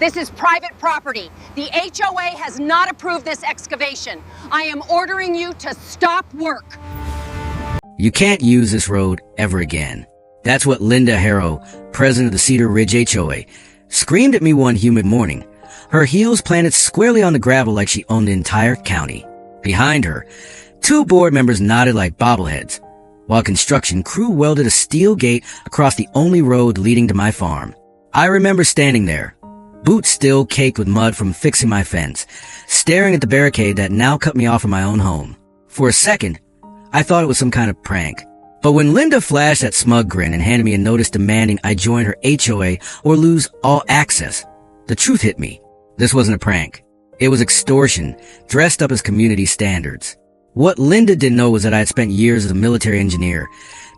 This is private property. The HOA has not approved this excavation. I am ordering you to stop work. You can't use this road ever again. That's what Linda Harrow, president of the Cedar Ridge HOA, screamed at me one humid morning, her heels planted squarely on the gravel like she owned the entire county. Behind her, 2 board members nodded like bobbleheads, while construction crew welded a steel gate across the only road leading to my farm. I remember standing there, boots still caked with mud from fixing my fence, staring at the barricade that now cut me off from my own home. For a second, I thought it was some kind of prank. But when Linda flashed that smug grin and handed me a notice demanding I join her HOA or lose all access, the truth hit me. This wasn't a prank. It was extortion, dressed up as community standards. What Linda didn't know was that I had spent years as a military engineer,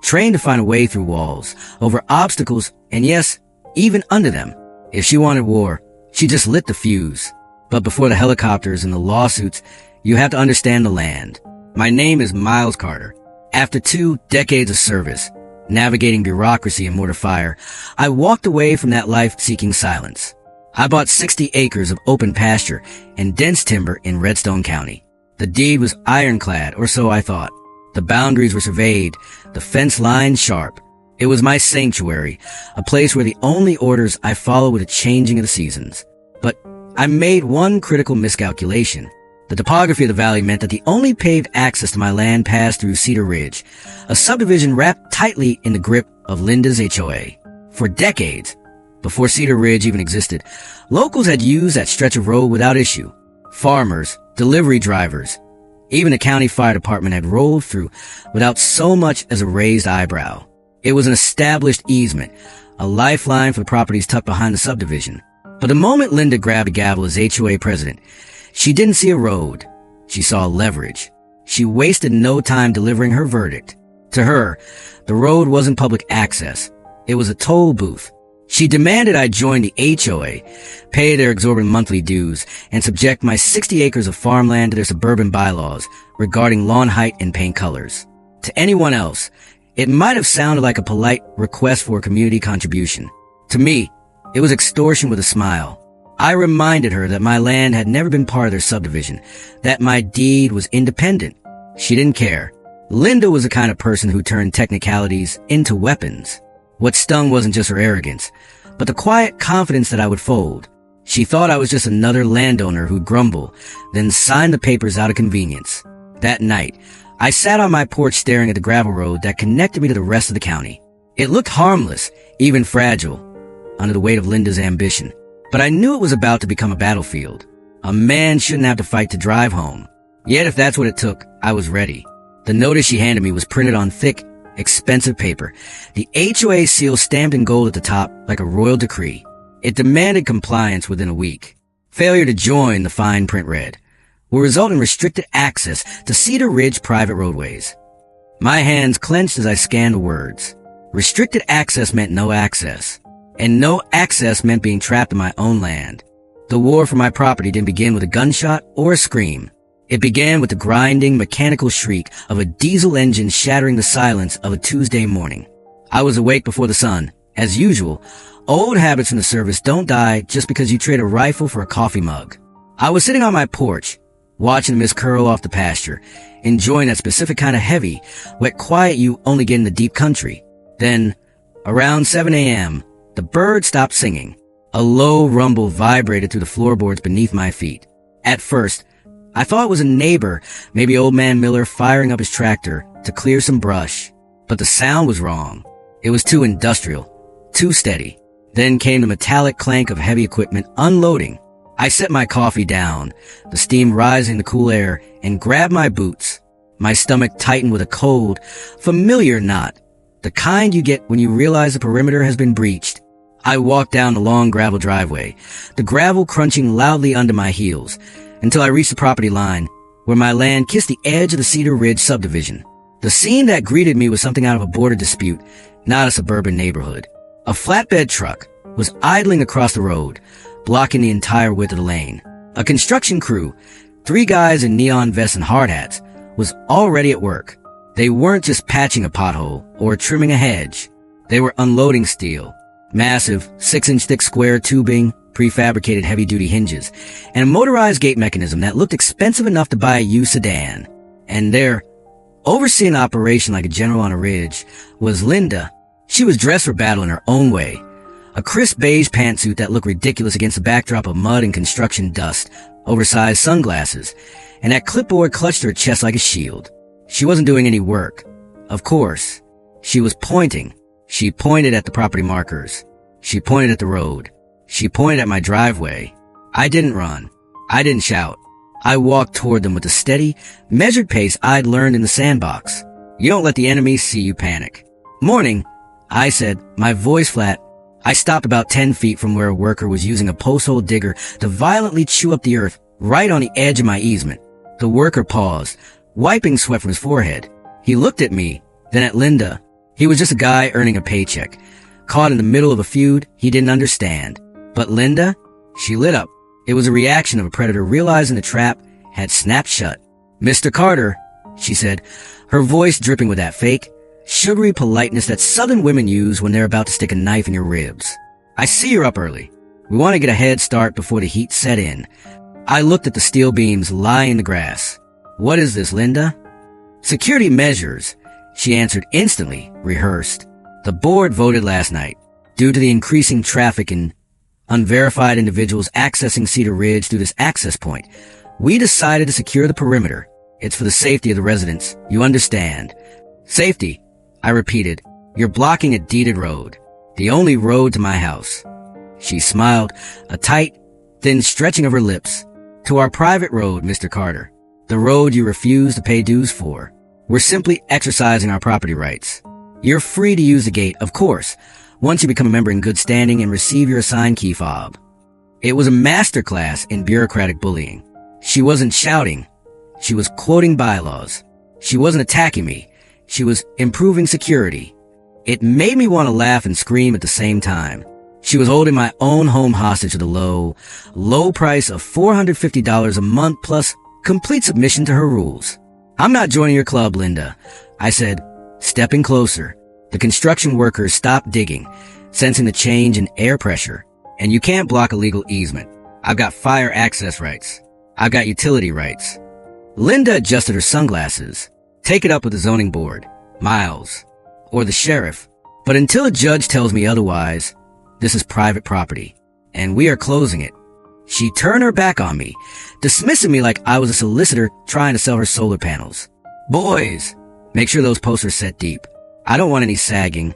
trained to find a way through walls, over obstacles, and yes, even under them. If she wanted war, she just lit the fuse. But before the helicopters and the lawsuits, you have to understand the land. My name is Miles Carter. After 2 decades of service, navigating bureaucracy and mortar fire, I walked away from that life-seeking silence. I bought 60 acres of open pasture and dense timber in Redstone County. The deed was ironclad, or so I thought. The boundaries were surveyed, the fence line sharp. It was my sanctuary, a place where the only orders I followed were the changing of the seasons. But I made one critical miscalculation. The topography of the valley meant that the only paved access to my land passed through Cedar Ridge, a subdivision wrapped tightly in the grip of Linda's HOA. For decades, before Cedar Ridge even existed, locals had used that stretch of road without issue. Farmers, delivery drivers, even the county fire department had rolled through without so much as a raised eyebrow. It was an established easement, a lifeline for the properties tucked behind the subdivision. But the moment Linda grabbed a gavel as HOA president, she didn't see a road. She saw leverage. She wasted no time delivering her verdict. To her, the road wasn't public access. It was a toll booth. She demanded I join the HOA, pay their exorbitant monthly dues, and subject my 60 acres of farmland to their suburban bylaws regarding lawn height and paint colors. To anyone else, it might have sounded like a polite request for a community contribution. To me, it was extortion with a smile. I reminded her that my land had never been part of their subdivision, that my deed was independent. She didn't care. Linda was the kind of person who turned technicalities into weapons. What stung wasn't just her arrogance, but the quiet confidence that I would fold. She thought I was just another landowner who'd grumble, then sign the papers out of convenience. That night, I sat on my porch staring at the gravel road that connected me to the rest of the county. It looked harmless, even fragile, under the weight of Linda's ambition. But I knew it was about to become a battlefield. A man shouldn't have to fight to drive home. Yet if that's what it took, I was ready. The notice she handed me was printed on thick, expensive paper, the HOA seal stamped in gold at the top like a royal decree. It demanded compliance within a week. Failure to join, the fine print read, will result in restricted access to Cedar Ridge private roadways. My hands clenched as I scanned the words. Restricted access meant no access. And no access meant being trapped in my own land. The war for my property didn't begin with a gunshot or a scream. It began with the grinding, mechanical shriek of a diesel engine shattering the silence of a Tuesday morning. I was awake before the sun. As usual, old habits in the service don't die just because you trade a rifle for a coffee mug. I was sitting on my porch, watching the mist curl off the pasture, enjoying that specific kind of heavy, wet quiet you only get in the deep country. Then, around 7 a.m., the birds stopped singing. A low rumble vibrated through the floorboards beneath my feet. At first, I thought it was a neighbor, maybe old man Miller firing up his tractor to clear some brush. But the sound was wrong. It was too industrial, too steady. Then came the metallic clank of heavy equipment unloading. I set my coffee down, the steam rising in the cool air, and grabbed my boots. My stomach tightened with a cold, familiar knot, the kind you get when you realize the perimeter has been breached. I walked down the long gravel driveway, the gravel crunching loudly under my heels, until I reached the property line, where my land kissed the edge of the Cedar Ridge subdivision. The scene that greeted me was something out of a border dispute, not a suburban neighborhood. A flatbed truck was idling across the road, blocking the entire width of the lane. A construction crew, 3 guys in neon vests and hard hats, was already at work. They weren't just patching a pothole or trimming a hedge. They were unloading steel. Massive, 6-inch thick square tubing, prefabricated heavy-duty hinges, and a motorized gate mechanism that looked expensive enough to buy a used sedan. And there, overseeing the operation like a general on a ridge, was Linda. She was dressed for battle in her own way. A crisp beige pantsuit that looked ridiculous against the backdrop of mud and construction dust, oversized sunglasses, and that clipboard clutched to her chest like a shield. She wasn't doing any work. Of course. She was pointing. She pointed at the property markers. She pointed at the road. She pointed at my driveway. I didn't run. I didn't shout. I walked toward them with the steady, measured pace I'd learned in the sandbox. You don't let the enemy see you panic. Morning, I said, my voice flat. I stopped about 10 feet from where a worker was using a post-hole digger to violently chew up the earth right on the edge of my easement. The worker paused, wiping sweat from his forehead. He looked at me, then at Linda. He was just a guy earning a paycheck, caught in the middle of a feud he didn't understand. But Linda, she lit up. It was a reaction of a predator realizing the trap had snapped shut. Mr. Carter, she said, her voice dripping with that fake, sugary politeness that Southern women use when they're about to stick a knife in your ribs. I see you're up early. We want to get a head start before the heat set in. I looked at the steel beams lying in the grass. What is this, Linda? Security measures, she answered instantly, rehearsed. The board voted last night. Due to the increasing traffic and unverified individuals accessing Cedar Ridge through this access point, we decided to secure the perimeter. It's for the safety of the residents. You understand. Safety, I repeated. You're blocking a deeded road. The only road to my house. She smiled, a tight, thin stretching of her lips. To our private road, Mr. Carter. The road you refuse to pay dues for. We're simply exercising our property rights. You're free to use the gate, of course, once you become a member in good standing and receive your assigned key fob. It was a masterclass in bureaucratic bullying. She wasn't shouting. She was quoting bylaws. She wasn't attacking me. She was improving security. It made me want to laugh and scream at the same time. She was holding my own home hostage at a low price of $450 a month plus complete submission to her rules. I'm not joining your club, Linda, I said, stepping closer. The construction workers stopped digging, sensing the change in air pressure. And you can't block a legal easement. I've got fire access rights. I've got utility rights. Linda adjusted her sunglasses. Take it up with the zoning board, Miles, or the sheriff. But until a judge tells me otherwise, this is private property, and we are closing it. She turned her back on me, dismissing me like I was a solicitor trying to sell her solar panels. Boys, make sure those posts are set deep. I don't want any sagging.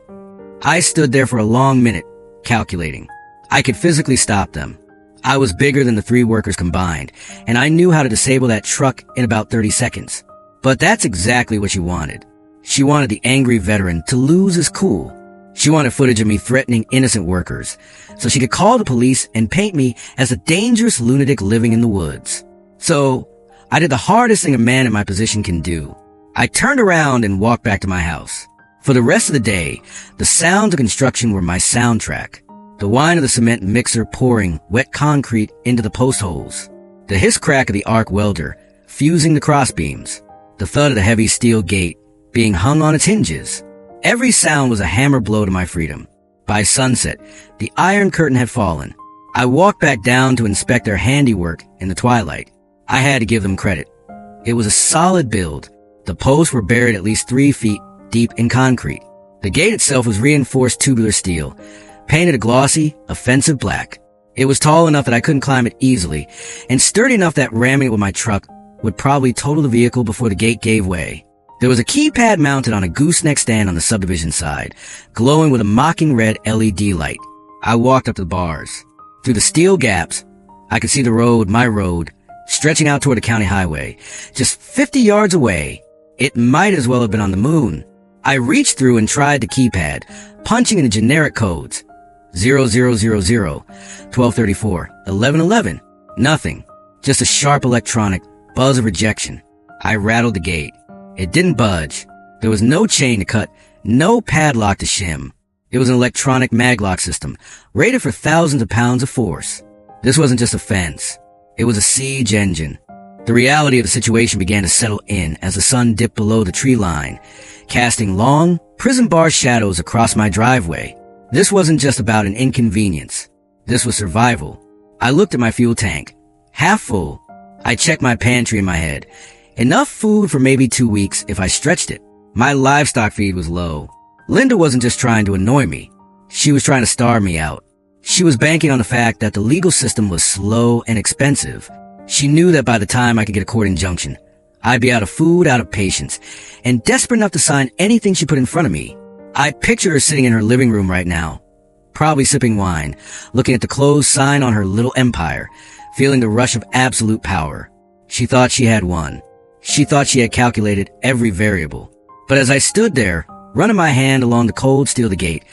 I stood there for a long minute, calculating. I could physically stop them. I was bigger than the three workers combined, and I knew how to disable that truck in about 30 seconds. But that's exactly what she wanted. She wanted the angry veteran to lose his cool. She wanted footage of me threatening innocent workers, so she could call the police and paint me as a dangerous lunatic living in the woods. So, I did the hardest thing a man in my position can do. I turned around and walked back to my house. For the rest of the day, the sounds of construction were my soundtrack. The whine of the cement mixer pouring wet concrete into the post holes. The hiss crack of the arc welder fusing the crossbeams. The thud of the heavy steel gate being hung on its hinges. Every sound was a hammer blow to my freedom. By sunset, the iron curtain had fallen. I walked back down to inspect their handiwork in the twilight. I had to give them credit. It was a solid build. The posts were buried at least 3 feet deep in concrete. The gate itself was reinforced tubular steel, painted a glossy, offensive black. It was tall enough that I couldn't climb it easily, and sturdy enough that ramming it with my truck would probably total the vehicle before the gate gave way. There was a keypad mounted on a gooseneck stand on the subdivision side, glowing with a mocking red LED light. I walked up to the bars. Through the steel gaps, I could see the road, my road, stretching out toward the county highway. Just 50 yards away, it might as well have been on the moon. I reached through and tried the keypad, punching in the generic codes. 0000, 1234, 1111. Nothing. Just a sharp electronic buzz of rejection. I rattled the gate. It didn't budge. There was no chain to cut, no padlock to shim. It was an electronic maglock system, rated for thousands of pounds of force. This wasn't just a fence. It was a siege engine. The reality of the situation began to settle in as the sun dipped below the tree line, casting long, prison bar shadows across my driveway. This wasn't just about an inconvenience. This was survival. I looked at my fuel tank. Half full. I checked my pantry in my head. Enough food for maybe 2 weeks if I stretched it. My livestock feed was low. Linda wasn't just trying to annoy me. She was trying to starve me out. She was banking on the fact that the legal system was slow and expensive. She knew that by the time I could get a court injunction, I'd be out of food, out of patience, and desperate enough to sign anything she put in front of me. I pictured her sitting in her living room right now, probably sipping wine, looking at the closed sign on her little empire, feeling the rush of absolute power. She thought she had won. She thought she had calculated every variable. But as I stood there, running my hand along the cold steel of the gate,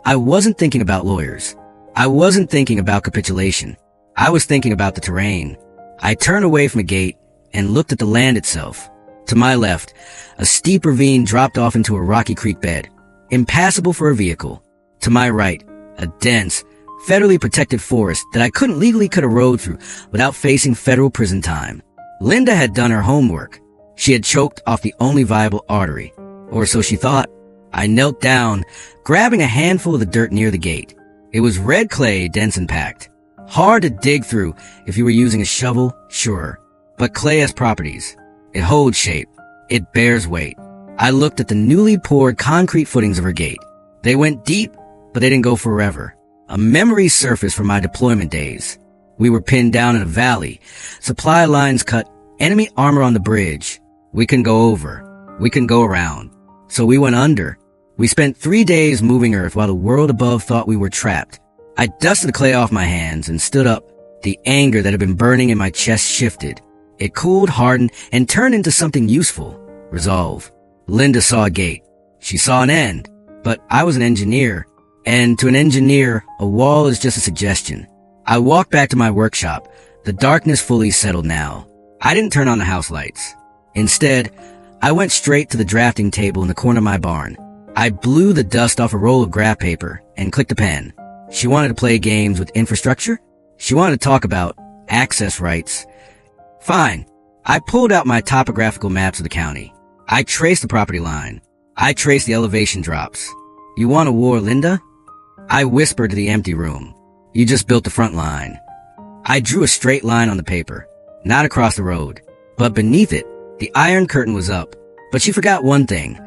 I wasn't thinking about lawyers. I wasn't thinking about capitulation. I was thinking about the terrain. I turned away from the gate and looked at the land itself. To my left, a steep ravine dropped off into a rocky creek bed, impassable for a vehicle. To my right, a dense, federally protected forest that I couldn't legally cut a road through without facing federal prison time. Linda had done her homework. She had choked off the only viable artery, or so she thought. I knelt down, grabbing a handful of the dirt near the gate. It was red clay, dense and packed. Hard to dig through if you were using a shovel, sure. But clay has properties. It holds shape. It bears weight. I looked at the newly poured concrete footings of her gate. They went deep, but they didn't go forever. A memory surfaced from my deployment days. We were pinned down in a valley. Supply lines cut. Enemy armor on the bridge. We couldn't go over. We couldn't go around. So we went under. We spent 3 days moving earth while the world above thought we were trapped. I dusted the clay off my hands and stood up. The anger that had been burning in my chest shifted. It cooled, hardened, and turned into something useful. Resolve. Linda saw a gate. She saw an end. But I was an engineer. And to an engineer, a wall is just a suggestion. I walked back to my workshop. The darkness fully settled now. I didn't turn on the house lights. Instead, I went straight to the drafting table in the corner of my barn. I blew the dust off a roll of graph paper and clicked a pen. She wanted to play games with infrastructure. She wanted to talk about access rights. Fine. I pulled out my topographical maps of the county. I traced the property line. I traced the elevation drops. You want a war, Linda? I whispered to the empty room. You just built the front line. I drew a straight line on the paper, not across the road, but beneath it, the iron curtain was up. But she forgot one thing.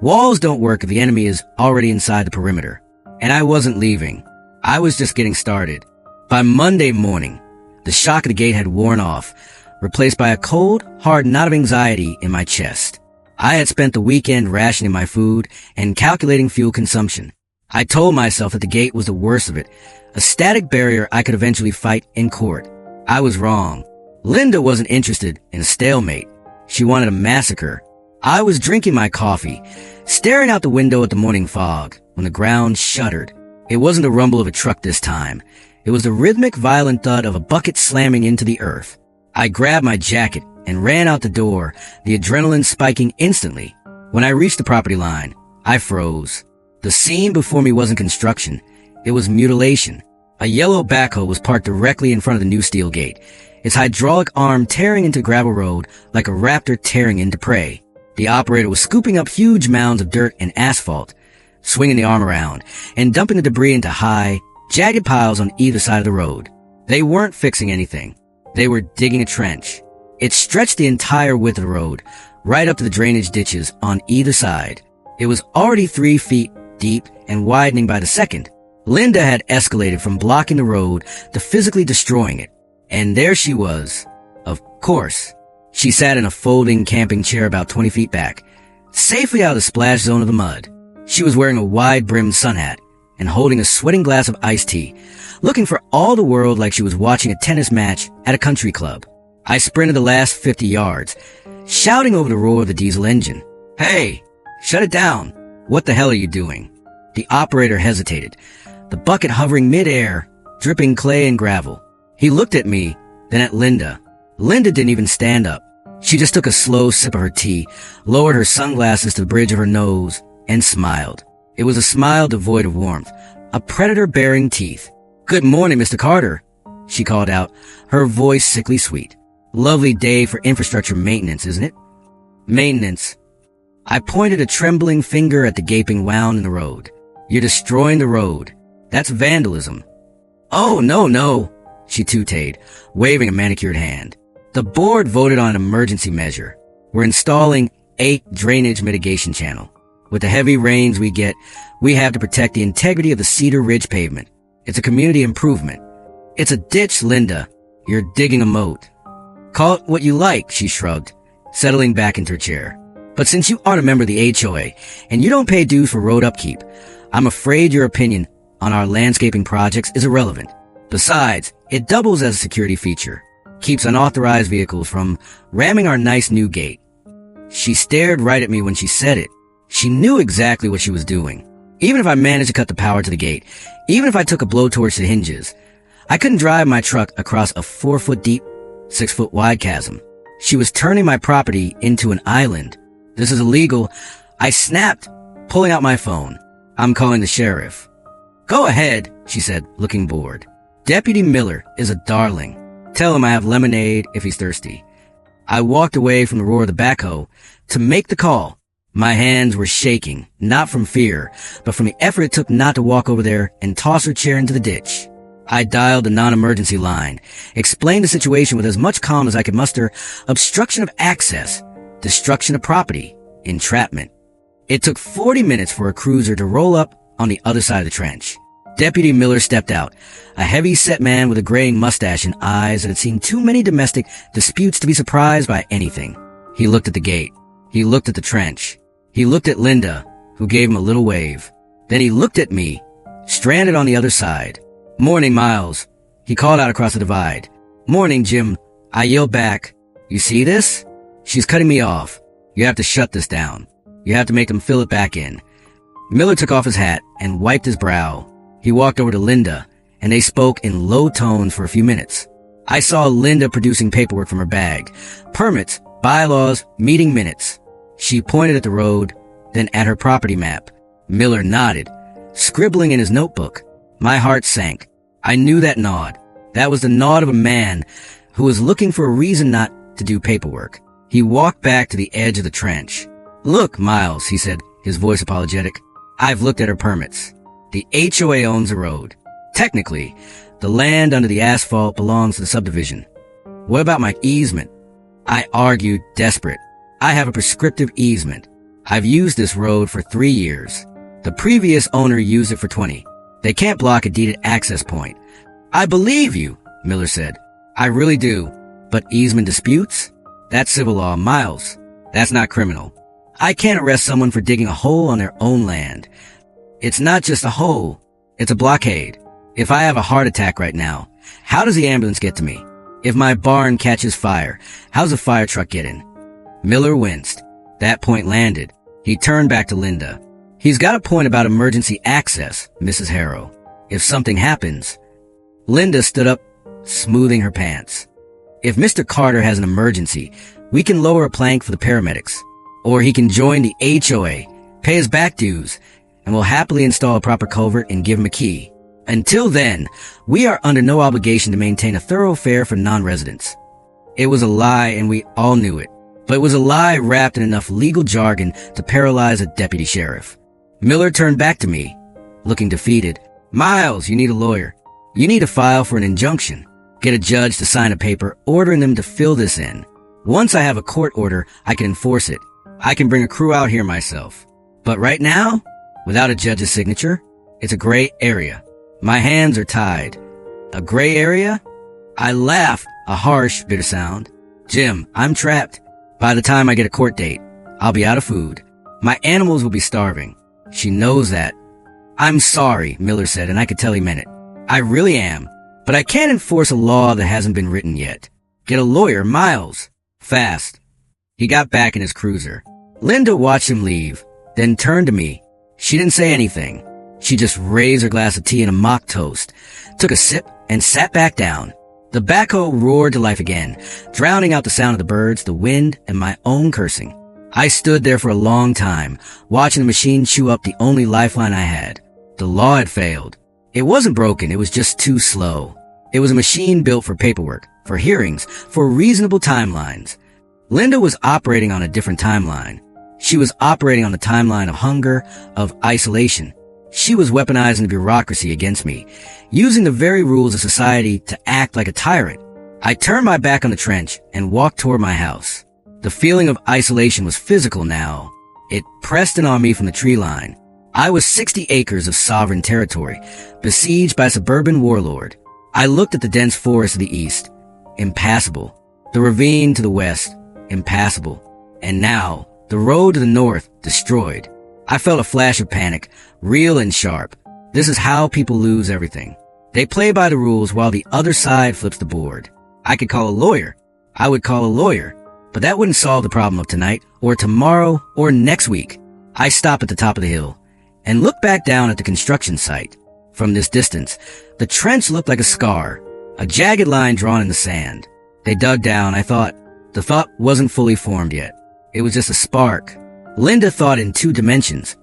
Walls don't work if the enemy is already inside the perimeter. And I wasn't leaving. I was just getting started. By Monday morning, the shock of the gate had worn off, replaced by a cold, hard knot of anxiety in my chest. I had spent the weekend rationing my food and calculating fuel consumption. I told myself that the gate was the worst of it, a static barrier I could eventually fight in court. I was wrong. Linda wasn't interested in a stalemate. She wanted a massacre. I was drinking my coffee, staring out the window at the morning fog, when the ground shuddered. It wasn't the rumble of a truck this time. It was the rhythmic, violent thud of a bucket slamming into the earth. I grabbed my jacket and ran out the door, the adrenaline spiking instantly. When I reached the property line, I froze. The scene before me wasn't construction. It was mutilation. A yellow backhoe was parked directly in front of the new steel gate, its hydraulic arm tearing into gravel road like a raptor tearing into prey. The operator was scooping up huge mounds of dirt and asphalt, swinging the arm around, and dumping the debris into high, jagged piles on either side of the road. They weren't fixing anything. They were digging a trench. It stretched the entire width of the road, right up to the drainage ditches on either side. It was already 3 feet deep and widening by the second. Linda had escalated from blocking the road to physically destroying it. And there she was. Of course. She sat in a folding camping chair about 20 feet back, safely out of the splash zone of the mud. She was wearing a wide-brimmed sun hat and holding a sweating glass of iced tea, looking for all the world like she was watching a tennis match at a country club. I sprinted the last 50 yards, shouting over the roar of the diesel engine. "Hey, shut it down. What the hell are you doing?" The operator hesitated, the bucket hovering mid-air, dripping clay and gravel. He looked at me, then at Linda. Linda didn't even stand up. She just took a slow sip of her tea, lowered her sunglasses to the bridge of her nose, and smiled. It was a smile devoid of warmth, a predator baring teeth. "Good morning, Mr. Carter," she called out, her voice sickly sweet. "Lovely day for infrastructure maintenance, isn't it?" "Maintenance." I pointed a trembling finger at the gaping wound in the road. "You're destroying the road. That's vandalism." "Oh, no. she tootayed, waving a manicured hand. The board voted on an emergency measure. We're installing a drainage mitigation channel. With the heavy rains we get, we have to protect the integrity of the Cedar Ridge pavement. It's a community improvement. It's a ditch, Linda. You're digging a moat. Call it what you like, she shrugged, settling back into her chair. But since you aren't a member of the HOA and you don't pay dues for road upkeep, I'm afraid your opinion on our landscaping projects is irrelevant. Besides, it doubles as a security feature. Keeps unauthorized vehicles from ramming our nice new gate. She stared right at me when she said it. She knew exactly what she was doing. Even if I managed to cut the power to the gate, even if I took a blowtorch to the hinges, I couldn't drive my truck across a 4-foot deep, 6-foot wide chasm. She was turning my property into an island. This is illegal. I snapped, pulling out my phone. I'm calling the sheriff. Go ahead, she said, looking bored. Deputy Miller is a darling. Tell him I have lemonade if he's thirsty. I walked away from the roar of the backhoe to make the call. My hands were shaking, not from fear, but from the effort it took not to walk over there and toss her chair into the ditch. I dialed the non-emergency line, explained the situation with as much calm as I could muster: obstruction of access, destruction of property, entrapment. It took 40 minutes for a cruiser to roll up on the other side of the trench. Deputy Miller stepped out, a heavy-set man with a graying mustache and eyes that had seen too many domestic disputes to be surprised by anything. He looked at the gate. He looked at the trench. He looked at Linda, who gave him a little wave. Then he looked at me, stranded on the other side. Morning, Miles, he called out across the divide. Morning, Jim, I yelled back. You see this? She's cutting me off. You have to shut this down. You have to make them fill it back in. Miller took off his hat and wiped his brow. He walked over to Linda, and they spoke in low tones for a few minutes. I saw Linda producing paperwork from her bag. Permits, bylaws, meeting minutes. She pointed at the road, then at her property map. Miller nodded, scribbling in his notebook. My heart sank. I knew that nod. That was the nod of a man who was looking for a reason not to do paperwork. He walked back to the edge of the trench. Look, Miles, he said, his voice apologetic. I've looked at her permits. The HOA owns the road. Technically, the land under the asphalt belongs to the subdivision. What about my easement? I argued, desperate. I have a prescriptive easement. I've used this road for 3 years. The previous owner used it for 20. They can't block a deeded access point. I believe you, Miller said. I really do. But easement disputes? That's civil law, Miles. That's not criminal. I can't arrest someone for digging a hole on their own land. It's not just a hole. It's a blockade. If I have a heart attack right now, how does the ambulance get to me? If my barn catches fire, how's a fire truck get in? Miller winced. That point landed. He turned back to Linda. He's got a point about emergency access, Mrs. Harrow. If something happens. Linda stood up, smoothing her pants. If Mr. Carter has an emergency, we can lower a plank for the paramedics. Or he can join the HOA, pay his back dues, and we'll happily install a proper culvert and give him a key. Until then, we are under no obligation to maintain a thoroughfare for non-residents. It was a lie and we all knew it. But it was a lie wrapped in enough legal jargon to paralyze a deputy sheriff. Miller turned back to me, looking defeated. Miles, you need a lawyer. You need to file for an injunction. Get a judge to sign a paper ordering them to fill this in. Once I have a court order, I can enforce it. I can bring a crew out here myself. But right now, without a judge's signature, it's a gray area. My hands are tied. A gray area? I laughed, a harsh, bitter sound. Jim, I'm trapped. By the time I get a court date, I'll be out of food. My animals will be starving. She knows that. I'm sorry, Miller said, and I could tell he meant it. I really am. But I can't enforce a law that hasn't been written yet. Get a lawyer, Miles. Fast. He got back in his cruiser. Linda watched him leave, then turned to me. She didn't say anything. She just raised her glass of tea in a mock toast, took a sip, and sat back down. The backhoe roared to life again, drowning out the sound of the birds, the wind, and my own cursing. I stood there for a long time, watching the machine chew up the only lifeline I had. The law had failed. It wasn't broken, it was just too slow. It was a machine built for paperwork, for hearings, for reasonable timelines. Linda was operating on a different timeline. She was operating on the timeline of hunger, of isolation. She was weaponizing the bureaucracy against me, using the very rules of society to act like a tyrant. I turned my back on the trench and walked toward my house. The feeling of isolation was physical now. It pressed in on me from the tree line. I was 60 acres of sovereign territory, besieged by a suburban warlord. I looked at the dense forest to the east, impassable. The ravine to the west, impassable. And now, the road to the north, destroyed. I felt a flash of panic, real and sharp. This is how people lose everything. They play by the rules while the other side flips the board. I could call a lawyer. I would call a lawyer. But that wouldn't solve the problem of tonight, or tomorrow, or next week. I stopped at the top of the hill and looked back down at the construction site. From this distance, the trench looked like a scar, a jagged line drawn in the sand. They dug down, I thought. The thought wasn't fully formed yet. It was just a spark. Linda thought in 2 dimensions,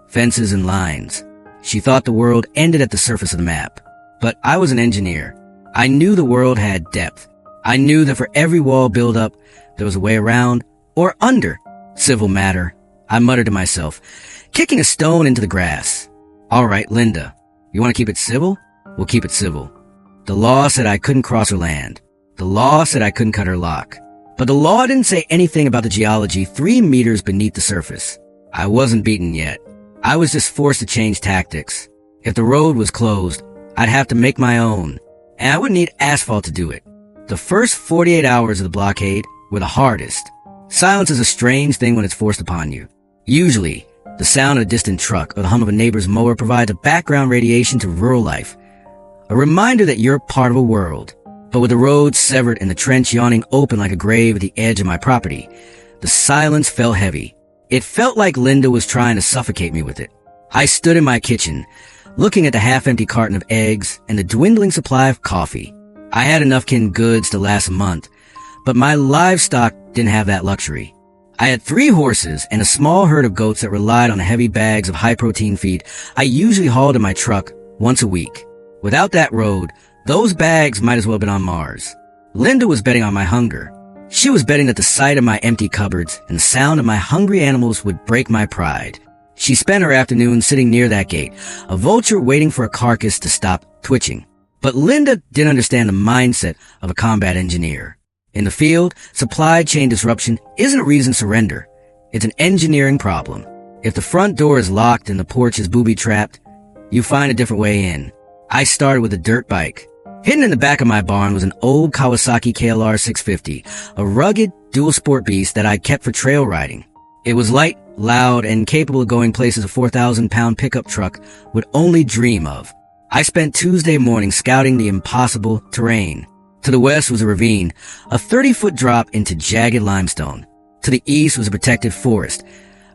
fences and lines. She thought the world ended at the surface of the map. But I was an engineer. I knew the world had depth. I knew that for every wall build-up, there was a way around, or under, civil matter. I muttered to myself, kicking a stone into the grass. All right, Linda, you want to keep it civil? We'll keep it civil. The law said I couldn't cross her land. The law said I couldn't cut her lock. But the law didn't say anything about the geology 3 meters beneath the surface. I wasn't beaten yet. I was just forced to change tactics. If the road was closed, I'd have to make my own. And I would need asphalt to do it. The first 48 hours of the blockade were the hardest. Silence is a strange thing when it's forced upon you. Usually, the sound of a distant truck or the hum of a neighbor's mower provides a background radiation to rural life. A reminder that you're part of a world. But with the road severed and the trench yawning open like a grave at the edge of my property, the silence fell heavy. It felt like Linda was trying to suffocate me with it. I stood in my kitchen, looking at the half-empty carton of eggs and the dwindling supply of coffee. I had enough canned goods to last a month, but my livestock didn't have that luxury. I had 3 horses and a small herd of goats that relied on the heavy bags of high-protein feed I usually hauled in my truck once a week. Without that road, those bags might as well have been on Mars. Linda was betting on my hunger. She was betting that the sight of my empty cupboards and the sound of my hungry animals would break my pride. She spent her afternoon sitting near that gate, a vulture waiting for a carcass to stop twitching. But Linda didn't understand the mindset of a combat engineer. In the field, supply chain disruption isn't a reason to surrender. It's an engineering problem. If the front door is locked and the porch is booby-trapped, you find a different way in. I started with a dirt bike. Hidden in the back of my barn was an old Kawasaki KLR 650, a rugged, dual-sport beast that I kept for trail riding. It was light, loud, and capable of going places a 4,000-pound pickup truck would only dream of. I spent Tuesday morning scouting the impossible terrain. To the west was a ravine, a 30-foot drop into jagged limestone. To the east was a protected forest,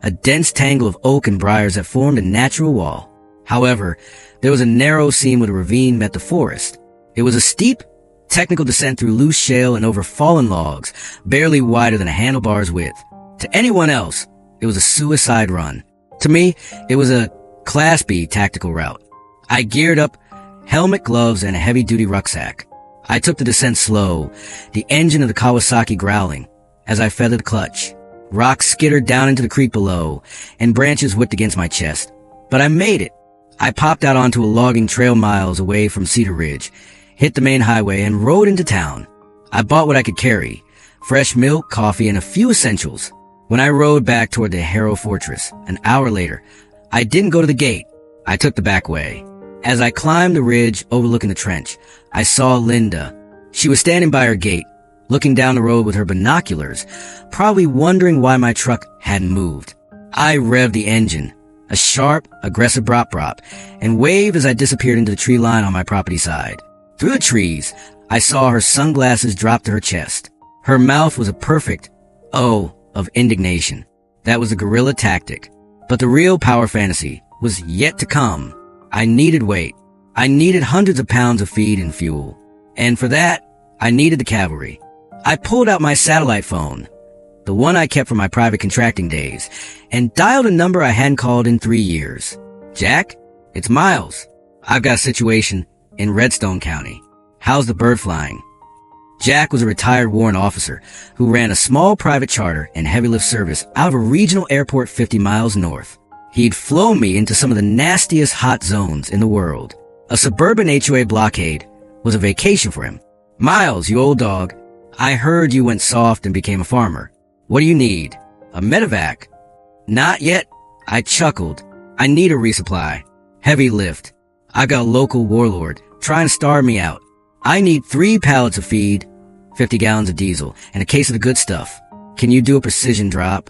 a dense tangle of oak and briars that formed a natural wall. However, there was a narrow seam where the ravine met the forest. It was a steep, technical descent through loose shale and over fallen logs, barely wider than a handlebar's width. To anyone else, it was a suicide run. To me, it was a Class B tactical route. I geared up, helmet, gloves, and a heavy-duty rucksack. I took the descent slow, the engine of the Kawasaki growling. As I feathered the clutch, rocks skittered down into the creek below, and branches whipped against my chest. But I made it. I popped out onto a logging trail miles away from Cedar Ridge, hit the main highway, and rode into town. I bought what I could carry, fresh milk, coffee, and a few essentials. When I rode back toward the Harrow Fortress, an hour later, I didn't go to the gate. I took the back way. As I climbed the ridge overlooking the trench, I saw Linda. She was standing by her gate, looking down the road with her binoculars, probably wondering why my truck hadn't moved. I revved the engine, a sharp, aggressive brop, and waved as I disappeared into the tree line on my property side. Through the trees, I saw her sunglasses drop to her chest. Her mouth was a perfect O of indignation. That was a guerrilla tactic. But the real power fantasy was yet to come. I needed weight. I needed hundreds of pounds of feed and fuel. And for that, I needed the cavalry. I pulled out my satellite phone, the one I kept from my private contracting days, and dialed a number I hadn't called in 3 years. Jack, it's Miles. I've got a situation in Redstone County. How's the bird flying? Jack was a retired warrant officer who ran a small private charter and heavy lift service out of a regional airport 50 miles north. He'd flown me into some of the nastiest hot zones in the world. A suburban HOA blockade was a vacation for him. Miles, you old dog, I heard you went soft and became a farmer. What do you need? A medevac? Not yet. I chuckled. I need a resupply. Heavy lift. I got a local warlord trying to starve me out. I need 3 pallets of feed, 50 gallons of diesel, and a case of the good stuff. Can you do a precision drop?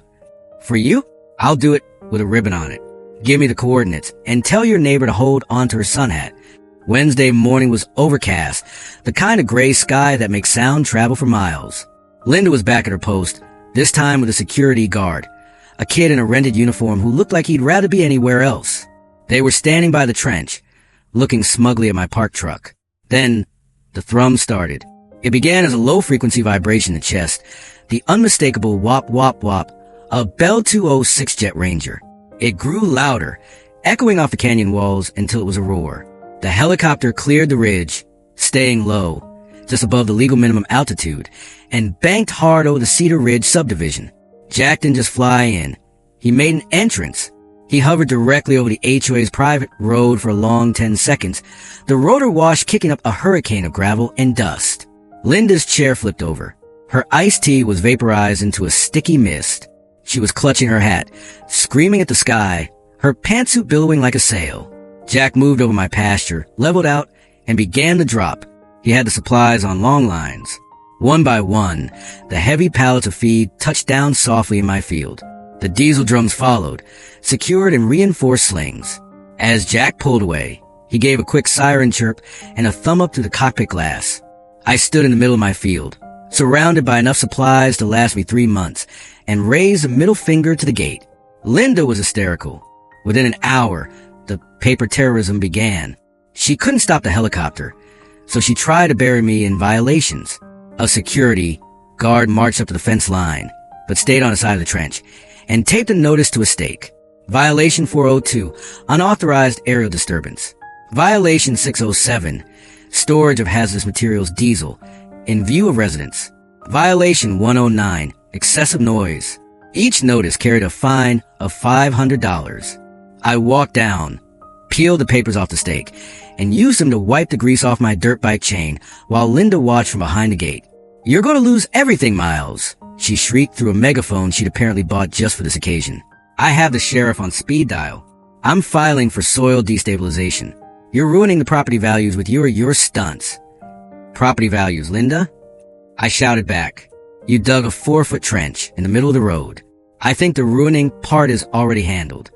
For you? I'll do it with a ribbon on it. Give me the coordinates and tell your neighbor to hold onto her sun hat. Wednesday morning was overcast, the kind of gray sky that makes sound travel for miles. Linda was back at her post, this time with a security guard, a kid in a rented uniform who looked like he'd rather be anywhere else. They were standing by the trench, looking smugly at my parked truck. Then, the thrum started. It began as a low-frequency vibration in the chest, the unmistakable wop-wop-wop of a Bell 206 Jet Ranger. It grew louder, echoing off the canyon walls until it was a roar. The helicopter cleared the ridge, staying low, just above the legal minimum altitude, and banked hard over the Cedar Ridge subdivision. Jack didn't just fly in. He made an entrance. He hovered directly over the HOA's private road for a long 10 seconds, the rotor wash kicking up a hurricane of gravel and dust. Linda's chair flipped over. Her iced tea was vaporized into a sticky mist. She was clutching her hat, screaming at the sky, her pantsuit billowing like a sail. Jack moved over my pasture, leveled out, and began to drop. He had the supplies on long lines. One by one, the heavy pallets of feed touched down softly in my field. The diesel drums followed, secured in reinforced slings. As Jack pulled away, he gave a quick siren chirp and a thumb up to the cockpit glass. I stood in the middle of my field, surrounded by enough supplies to last me 3 months, and raised a middle finger to the gate. Linda was hysterical. Within an hour, the paper terrorism began. She couldn't stop the helicopter, so she tried to bury me in violations. A security guard marched up to the fence line, but stayed on the side of the trench, and taped a notice to a stake. Violation 402, unauthorized aerial disturbance. Violation 607, storage of hazardous materials diesel, in view of residents. Violation 109, excessive noise. Each notice carried a fine of $500. I walked down, peeled the papers off the stake, and used them to wipe the grease off my dirt bike chain while Linda watched from behind the gate. "You're going to lose everything, Miles," she shrieked through a megaphone she'd apparently bought just for this occasion. "I have the sheriff on speed dial. I'm filing for soil destabilization. You're ruining the property values with your stunts." "Property values, Linda?" I shouted back. "You dug a 4-foot trench in the middle of the road. I think the ruining part is already handled."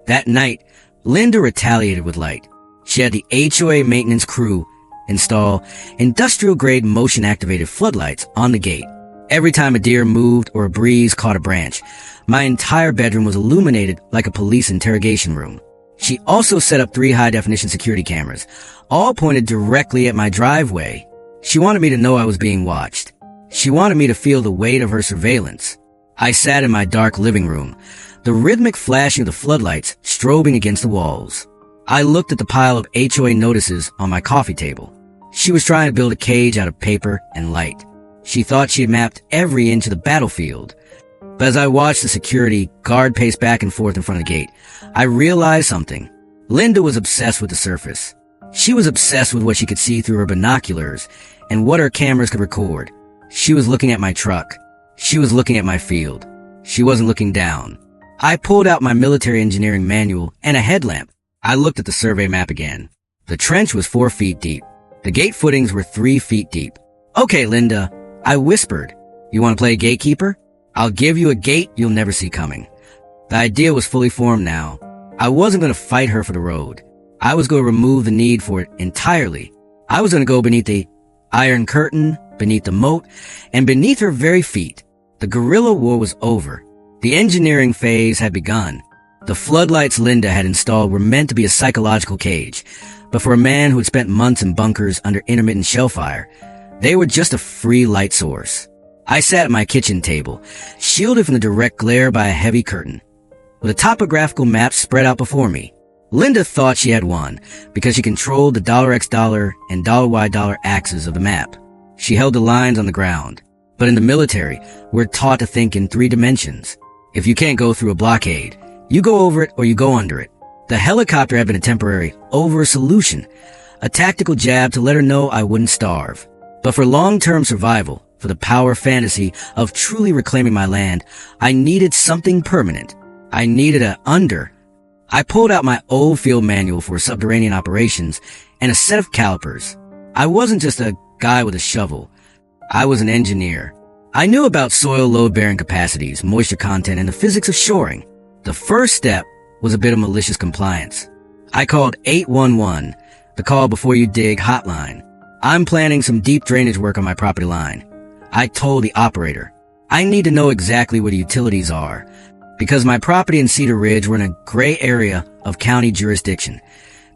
That night, Linda retaliated with light. She had the HOA maintenance crew install industrial-grade motion-activated floodlights on the gate. Every time a deer moved or a breeze caught a branch, my entire bedroom was illuminated like a police interrogation room. She also set up 3 high-definition security cameras, all pointed directly at my driveway. She wanted me to know I was being watched. She wanted me to feel the weight of her surveillance. I sat in my dark living room, the rhythmic flashing of the floodlights strobing against the walls. I looked at the pile of HOA notices on my coffee table. She was trying to build a cage out of paper and light. She thought she had mapped every inch of the battlefield. But as I watched the security guard pace back and forth in front of the gate, I realized something. Linda was obsessed with the surface. She was obsessed with what she could see through her binoculars and what her cameras could record. She was looking at my truck. She was looking at my field. She wasn't looking down. I pulled out my military engineering manual and a headlamp. I looked at the survey map again. The trench was 4 feet deep. The gate footings were 3 feet deep. "Okay, Linda," I whispered. "You want to play gatekeeper? I'll give you a gate you'll never see coming." The idea was fully formed now. I wasn't going to fight her for the road. I was going to remove the need for it entirely. I was going to go beneath the iron curtain, beneath the moat, and beneath her very feet. The guerrilla war was over. The engineering phase had begun. The floodlights Linda had installed were meant to be a psychological cage, but for a man who had spent months in bunkers under intermittent shell fire, they were just a free light source. I sat at my kitchen table, shielded from the direct glare by a heavy curtain, with a topographical map spread out before me. Linda thought she had won because she controlled the $X and $Y axes of the map. She held the lines on the ground. But in the military, we're taught to think in 3 dimensions. If you can't go through a blockade, You go over it or you go under it. The helicopter had been a temporary over solution, a tactical jab to let her know I wouldn't starve. But for long-term survival, for the power fantasy of truly reclaiming my land, I needed something permanent. I needed a under. I pulled out my old field manual for subterranean operations and a set of calipers. I wasn't just a guy with a shovel. I was an engineer. I knew about soil load-bearing capacities, moisture content, and the physics of shoring. The first step was a bit of malicious compliance. I called 811, the call before you dig hotline. I'm planning some deep drainage work on my property line. I told the operator, I need to know exactly where the utilities are, because my property in Cedar Ridge were in a gray area of county jurisdiction.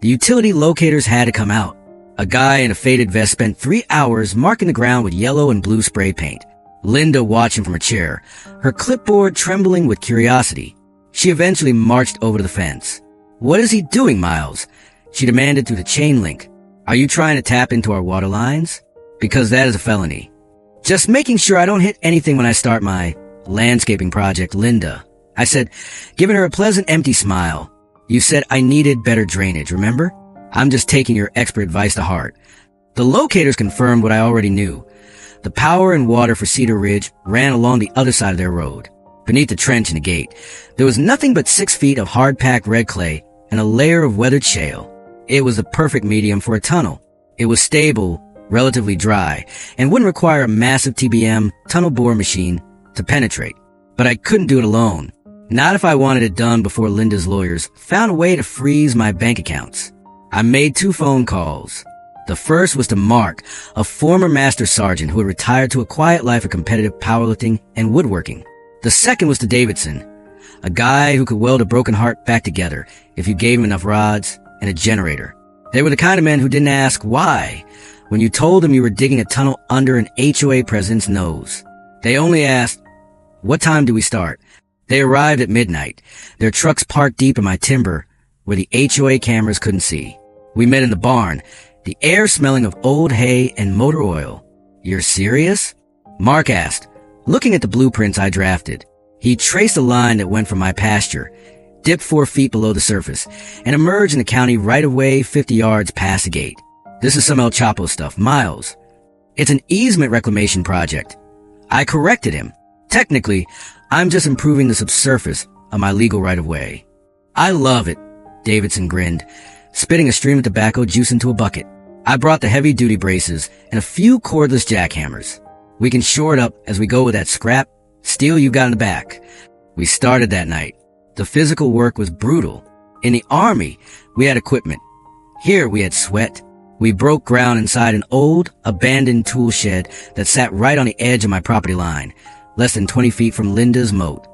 The utility locators had to come out. A guy in a faded vest spent 3 hours marking the ground with yellow and blue spray paint. Linda watching from her chair, her clipboard trembling with curiosity. She eventually marched over to the fence. What is he doing, Miles? She demanded through the chain link. Are you trying to tap into our water lines? Because that is a felony. Just making sure I don't hit anything when I start my landscaping project, Linda. I said, giving her a pleasant, empty smile. You said I needed better drainage, remember? I'm just taking your expert advice to heart. The locators confirmed what I already knew. The power and water for Cedar Ridge ran along the other side of their road. Beneath the trench and the gate, there was nothing but 6 feet of hard-packed red clay and a layer of weathered shale. It was the perfect medium for a tunnel. It was stable, relatively dry, and wouldn't require a massive TBM tunnel bore machine to penetrate. But I couldn't do it alone. Not if I wanted it done before Linda's lawyers found a way to freeze my bank accounts. I made 2 phone calls. The first was to Mark, a former master sergeant who had retired to a quiet life of competitive powerlifting and woodworking. The second was to Davidson, a guy who could weld a broken heart back together if you gave him enough rods and a generator. They were the kind of men who didn't ask why when you told them you were digging a tunnel under an HOA president's nose. They only asked, what time do we start? They arrived at midnight, their trucks parked deep in my timber where the HOA cameras couldn't see. We met in the barn, the air smelling of old hay and motor oil. You're serious? Mark asked, looking at the blueprints I drafted. He traced a line that went from my pasture, dipped 4 feet below the surface, and emerged in the county right away 50 yards past the gate. This is some El Chapo stuff, Miles. It's an easement reclamation project. I corrected him. Technically, I'm just improving the subsurface of my legal right-of-way. I love it, Davidson grinned, spitting a stream of tobacco juice into a bucket. I brought the heavy-duty braces and a few cordless jackhammers. We can shore it up as we go with that scrap steel you got in the back. We started that night. The physical work was brutal. In the Army, we had equipment. Here we had sweat. We broke ground inside an old, abandoned tool shed that sat right on the edge of my property line, less than 20 feet from Linda's moat.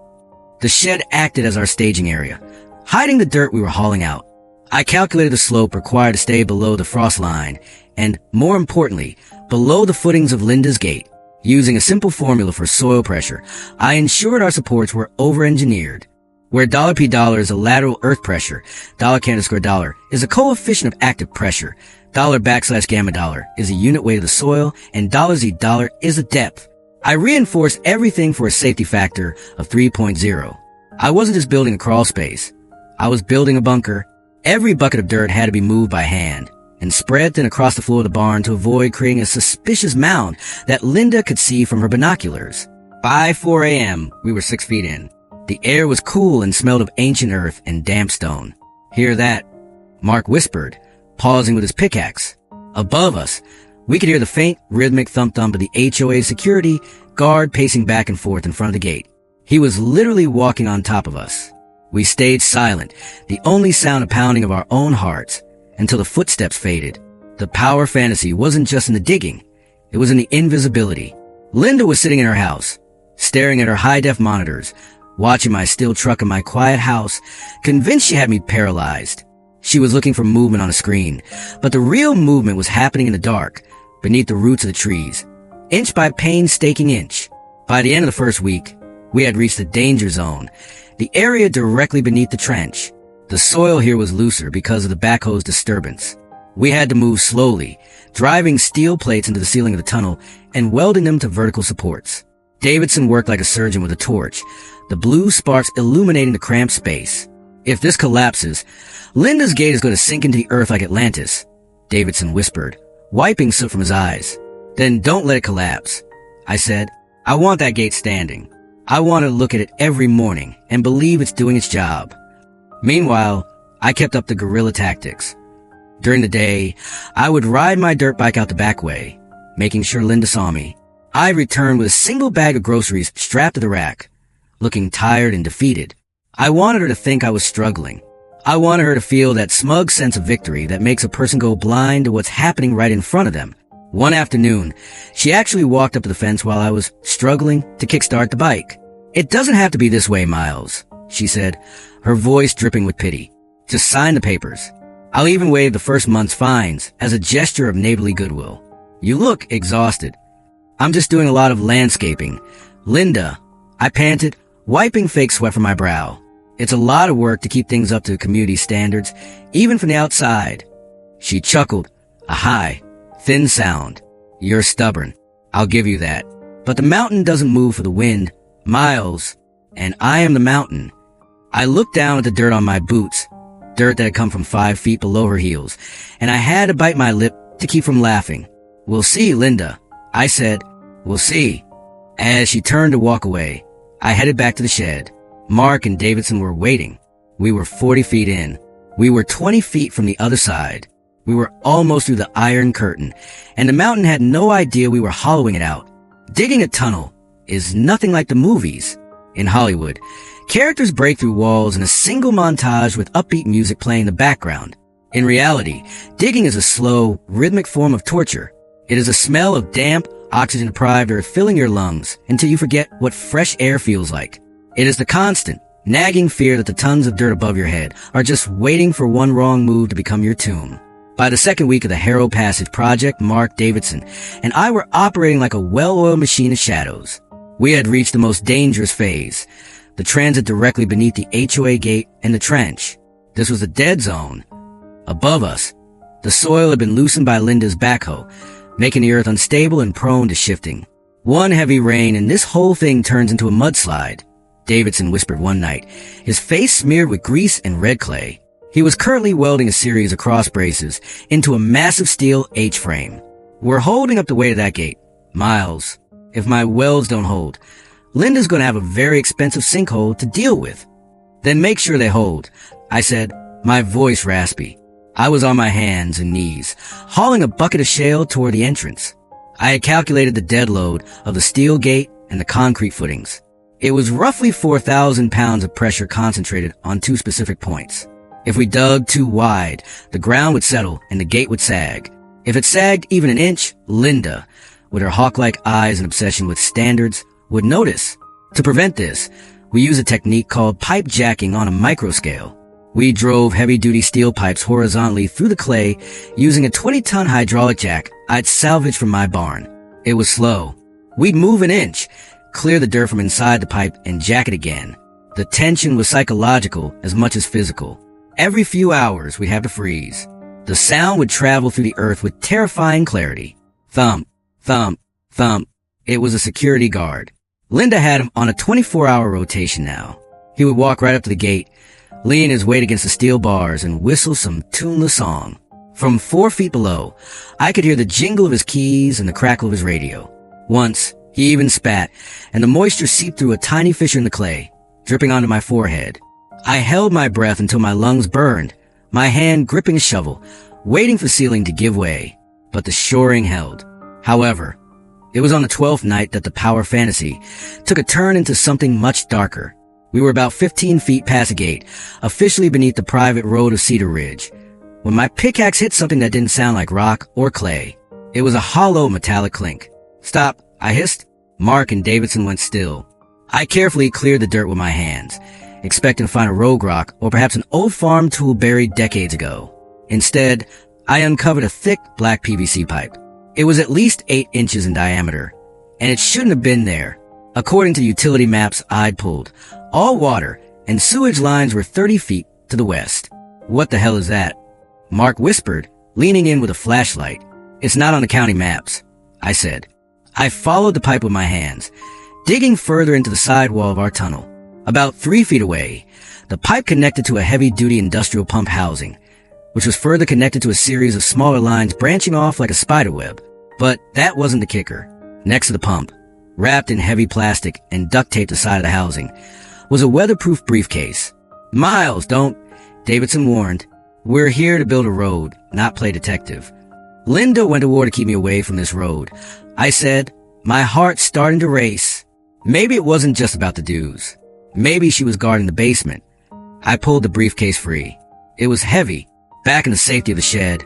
The shed acted as our staging area, hiding the dirt we were hauling out. I calculated the slope required to stay below the frost line, and, more importantly, below the footings of Linda's gate. Using a simple formula for soil pressure, I ensured our supports were over-engineered. Where $P$ is a lateral earth pressure, $CAD is a coefficient of active pressure, $\gamma$ is a unit weight of the soil, and $Z$ is a depth. I reinforced everything for a safety factor of 3.0. I wasn't just building a crawl space. I was building a bunker. Every bucket of dirt had to be moved by hand and spread thin across the floor of the barn to avoid creating a suspicious mound that Linda could see from her binoculars. By 4 a.m., we were 6 feet in. The air was cool and smelled of ancient earth and damp stone. Hear that? Mark whispered, pausing with his pickaxe. Above us, we could hear the faint, rhythmic thump-thump of the HOA security guard pacing back and forth in front of the gate. He was literally walking on top of us. We stayed silent, the only sound a pounding of our own hearts, until the footsteps faded. The power fantasy wasn't just in the digging. It was in the invisibility. Linda was sitting in her house, staring at her high-def monitors, watching my steel truck in my quiet house, convinced she had me paralyzed. She was looking for movement on a screen, but the real movement was happening in the dark, beneath the roots of the trees, inch by painstaking inch. By the end of the first week, we had reached the danger zone, the area directly beneath the trench. The soil here was looser because of the backhoe's disturbance. We had to move slowly, driving steel plates into the ceiling of the tunnel and welding them to vertical supports. Davidson worked like a surgeon with a torch, the blue sparks illuminating the cramped space. If this collapses, Linda's gate is going to sink into the earth like Atlantis, Davidson whispered, wiping soot from his eyes. Then don't let it collapse, I said. I want that gate standing. I want to look at it every morning and believe it's doing its job. Meanwhile, I kept up the guerrilla tactics. During the day, I would ride my dirt bike out the back way, making sure Linda saw me. I returned with a single bag of groceries strapped to the rack, looking tired and defeated. I wanted her to think I was struggling. I wanted her to feel that smug sense of victory that makes a person go blind to what's happening right in front of them. One afternoon, she actually walked up to the fence while I was struggling to kickstart the bike. "It doesn't have to be this way, Miles," she said, her voice dripping with pity. "Just sign the papers. I'll even waive the first month's fines as a gesture of neighborly goodwill. You look exhausted." "I'm just doing a lot of landscaping, Linda," I panted, wiping fake sweat from my brow. "It's a lot of work to keep things up to community standards, even from the outside." She chuckled, a high, thin sound. "You're stubborn. I'll give you that. But the mountain doesn't move for the wind, Miles, and I am the mountain." I looked down at the dirt on my boots, dirt that had come from 5 feet below her heels, and I had to bite my lip to keep from laughing. "We'll see, Linda," I said. "We'll see." As she turned to walk away, I headed back to the shed. Mark and Davidson were waiting. We were 40 feet in. We were 20 feet from the other side. We were almost through the iron curtain, and the mountain had no idea we were hollowing it out. Digging a tunnel is nothing like the movies. In Hollywood, characters break through walls in a single montage with upbeat music playing in the background. In reality, digging is a slow, rhythmic form of torture. It is a smell of damp, oxygen-deprived earth filling your lungs until you forget what fresh air feels like. It is the constant, nagging fear that the tons of dirt above your head are just waiting for one wrong move to become your tomb. By the second week of the Harrow Passage project, Mark, Davidson, and I were operating like a well-oiled machine of shadows. We had reached the most dangerous phase, the transit directly beneath the HOA gate and the trench. This was a dead zone. Above us, the soil had been loosened by Linda's backhoe, making the earth unstable and prone to shifting. One heavy rain and this whole thing turns into a mudslide, Davidson whispered one night, his face smeared with grease and red clay. He was currently welding a series of cross braces into a massive steel H-frame. "We're holding up the weight of that gate, Miles. If my welds don't hold, Linda's going to have a very expensive sinkhole to deal with." "Then make sure they hold," I said, my voice raspy. I was on my hands and knees, hauling a bucket of shale toward the entrance. I had calculated the dead load of the steel gate and the concrete footings. It was roughly 4,000 pounds of pressure concentrated on 2 specific points. If we dug too wide, the ground would settle and the gate would sag. If it sagged even an inch, Linda, with her hawk-like eyes and obsession with standards, would notice. To prevent this, we used a technique called pipe jacking on a microscale. We drove heavy-duty steel pipes horizontally through the clay using a 20-ton hydraulic jack I'd salvaged from my barn. It was slow. We'd move an inch, clear the dirt from inside the pipe, and jack it again. The tension was psychological as much as physical. Every few hours, we'd have to freeze. The sound would travel through the earth with terrifying clarity. Thump, thump, thump. It was a security guard. Linda had him on a 24-hour rotation now. He would walk right up to the gate, lean his weight against the steel bars, and whistle some tuneless song. From 4 feet below, I could hear the jingle of his keys and the crackle of his radio. Once, he even spat, and the moisture seeped through a tiny fissure in the clay, dripping onto my forehead. I held my breath until my lungs burned, my hand gripping a shovel, waiting for the ceiling to give way. But the shoring held. However, it was on the 12th night that the power fantasy took a turn into something much darker. We were about 15 feet past the gate, officially beneath the private road of Cedar Ridge, when my pickaxe hit something that didn't sound like rock or clay. It was a hollow metallic clink. "Stop," I hissed. Mark and Davidson went still. I carefully cleared the dirt with my hands, expecting to find a rogue rock or perhaps an old farm tool buried decades ago. Instead, I uncovered a thick black PVC pipe. It was at least 8 inches in diameter, and it shouldn't have been there. According to utility maps I'd pulled, all water and sewage lines were 30 feet to the west. "What the hell is that?" Mark whispered, leaning in with a flashlight. "It's not on the county maps," I said. I followed the pipe with my hands, digging further into the sidewall of our tunnel. About 3 feet away, The pipe connected to a heavy-duty industrial pump housing, which was further connected to a series of smaller lines branching off like a spiderweb. But that wasn't the kicker. Next to the pump, wrapped in heavy plastic and duct taped to the side of the housing, was a weatherproof briefcase. "Miles, don't," Davidson warned. "We're here to build a road, not play detective." "Linda went to war to keep me away from this road," I said, my heart starting to race. Maybe it wasn't just about the dues. Maybe she was guarding the basement. I pulled the briefcase free. It was heavy. Back in the safety of the shed,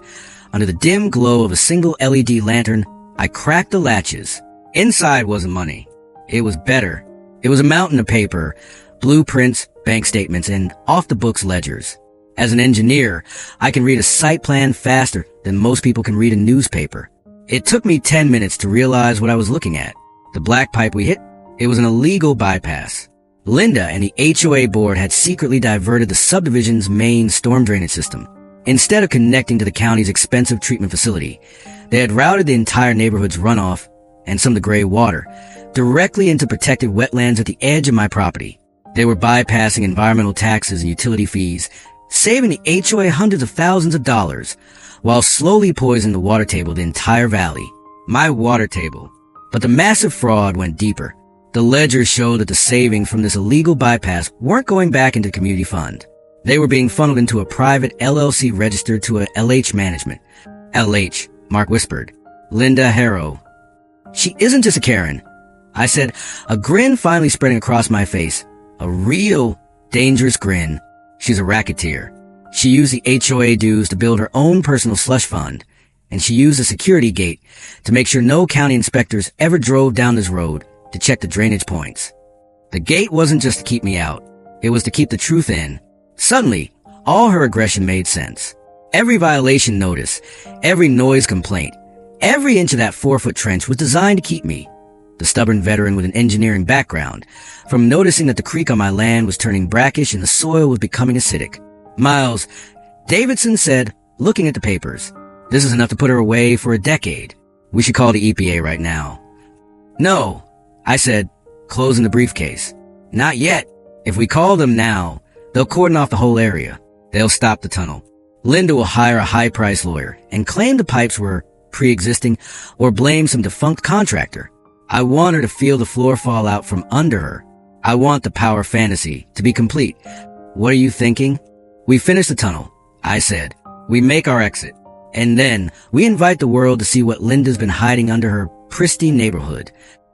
under the dim glow of a single LED lantern, I cracked the latches. Inside wasn't money. It was better. It was a mountain of paper, blueprints, bank statements, and off-the-books ledgers. As an engineer, I can read a site plan faster than most people can read a newspaper. It took me 10 minutes to realize what I was looking at. The black pipe we hit, it was an illegal bypass. Linda and the HOA board had secretly diverted the subdivision's main storm drainage system. Instead of connecting to the county's expensive treatment facility, they had routed the entire neighborhood's runoff and some of the gray water directly into protected wetlands at the edge of my property. They were bypassing environmental taxes and utility fees, saving the HOA hundreds of thousands of dollars, while slowly poisoning the water table of the entire valley. My water table. But the massive fraud went deeper. The ledgers showed that the savings from this illegal bypass weren't going back into the community fund. They were being funneled into a private LLC registered to a LH management. LH, Mark whispered. Linda Harrow. She isn't just a Karen, I said, a grin finally spreading across my face. A real, dangerous grin. She's a racketeer. She used the HOA dues to build her own personal slush fund, and she used a security gate to make sure no county inspectors ever drove down this road to check the drainage points. The gate wasn't just to keep me out. It was to keep the truth in. Suddenly, all her aggression made sense. Every violation notice, every noise complaint, every inch of that 4-foot trench was designed to keep me, the stubborn veteran with an engineering background, from noticing that the creek on my land was turning brackish and the soil was becoming acidic. "Miles," Davidson said, looking at the papers, "this is enough to put her away for a decade. We should call the EPA right now." "No," I said, closing the briefcase. "Not yet. If we call them now, they'll cordon off the whole area. They'll stop the tunnel. Linda will hire a high-priced lawyer and claim the pipes were pre-existing or blame some defunct contractor. I want her to feel the floor fall out from under her. I want the power fantasy to be complete. What are you thinking? We finish the tunnel," I said. "We make our exit. And then we invite the world to see what Linda's been hiding under her pristine neighborhood."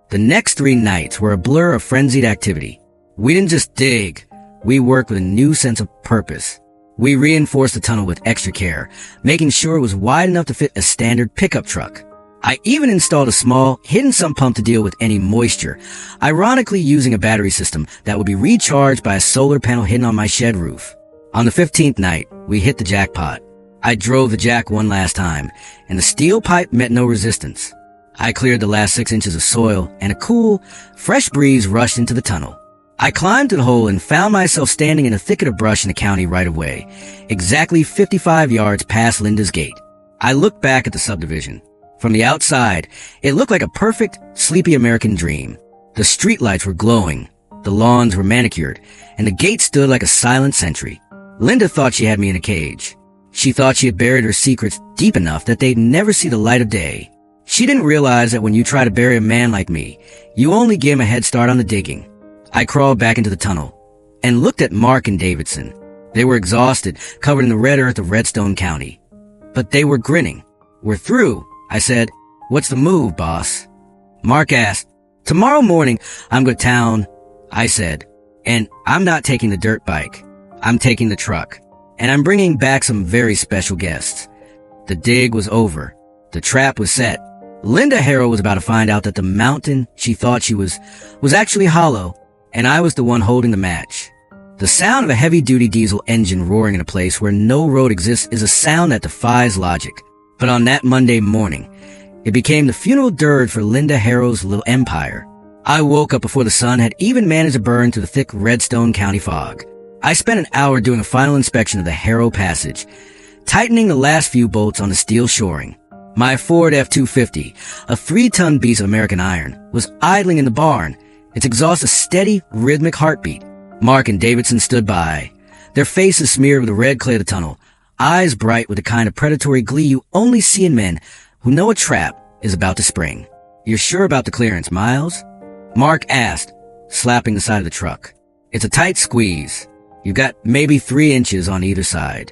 The next 3 nights were a blur of frenzied activity. We didn't just dig. We worked with a new sense of purpose. We reinforced the tunnel with extra care, making sure it was wide enough to fit a standard pickup truck. I even installed a small, hidden sump pump to deal with any moisture, ironically using a battery system that would be recharged by a solar panel hidden on my shed roof. On the 15th night, we hit the jackpot. I drove the jack one last time, and the steel pipe met no resistance. I cleared the last 6 inches of soil, and a cool, fresh breeze rushed into the tunnel. I climbed to the hole and found myself standing in a thicket of brush in the county right of way, exactly 55 yards past Linda's gate. I looked back at the subdivision. From the outside, it looked like a perfect, sleepy American dream. The streetlights were glowing, the lawns were manicured, and the gate stood like a silent sentry. Linda thought she had me in a cage. She thought she had buried her secrets deep enough that they'd never see the light of day. She didn't realize that when you try to bury a man like me, you only give him a head start on the digging. I crawled back into the tunnel and looked at Mark and Davidson. They were exhausted, covered in the red earth of Redstone County. But they were grinning. "We're through," I said. "What's the move, boss?" Mark asked. "Tomorrow morning, I'm going to town," I said. "And I'm not taking the dirt bike. I'm taking the truck. And I'm bringing back some very special guests." The dig was over. The trap was set. Linda Harrow was about to find out that the mountain she thought she was actually hollow, and I was the one holding the match. The sound of a heavy-duty diesel engine roaring in a place where no road exists is a sound that defies logic. But on that Monday morning, it became the funeral dirge for Linda Harrow's little empire. I woke up before the sun had even managed to burn through the thick Redstone County fog. I spent an hour doing a final inspection of the Harrow Passage, tightening the last few bolts on the steel shoring. My Ford F-250, a 3-ton beast of American iron, was idling in the barn, its exhaust a steady, rhythmic heartbeat. Mark and Davidson stood by, their faces smeared with the red clay of the tunnel, eyes bright with the kind of predatory glee you only see in men who know a trap is about to spring. "You're sure about the clearance, Miles?" Mark asked, slapping the side of the truck. "It's a tight squeeze. You've got maybe 3 inches on either side.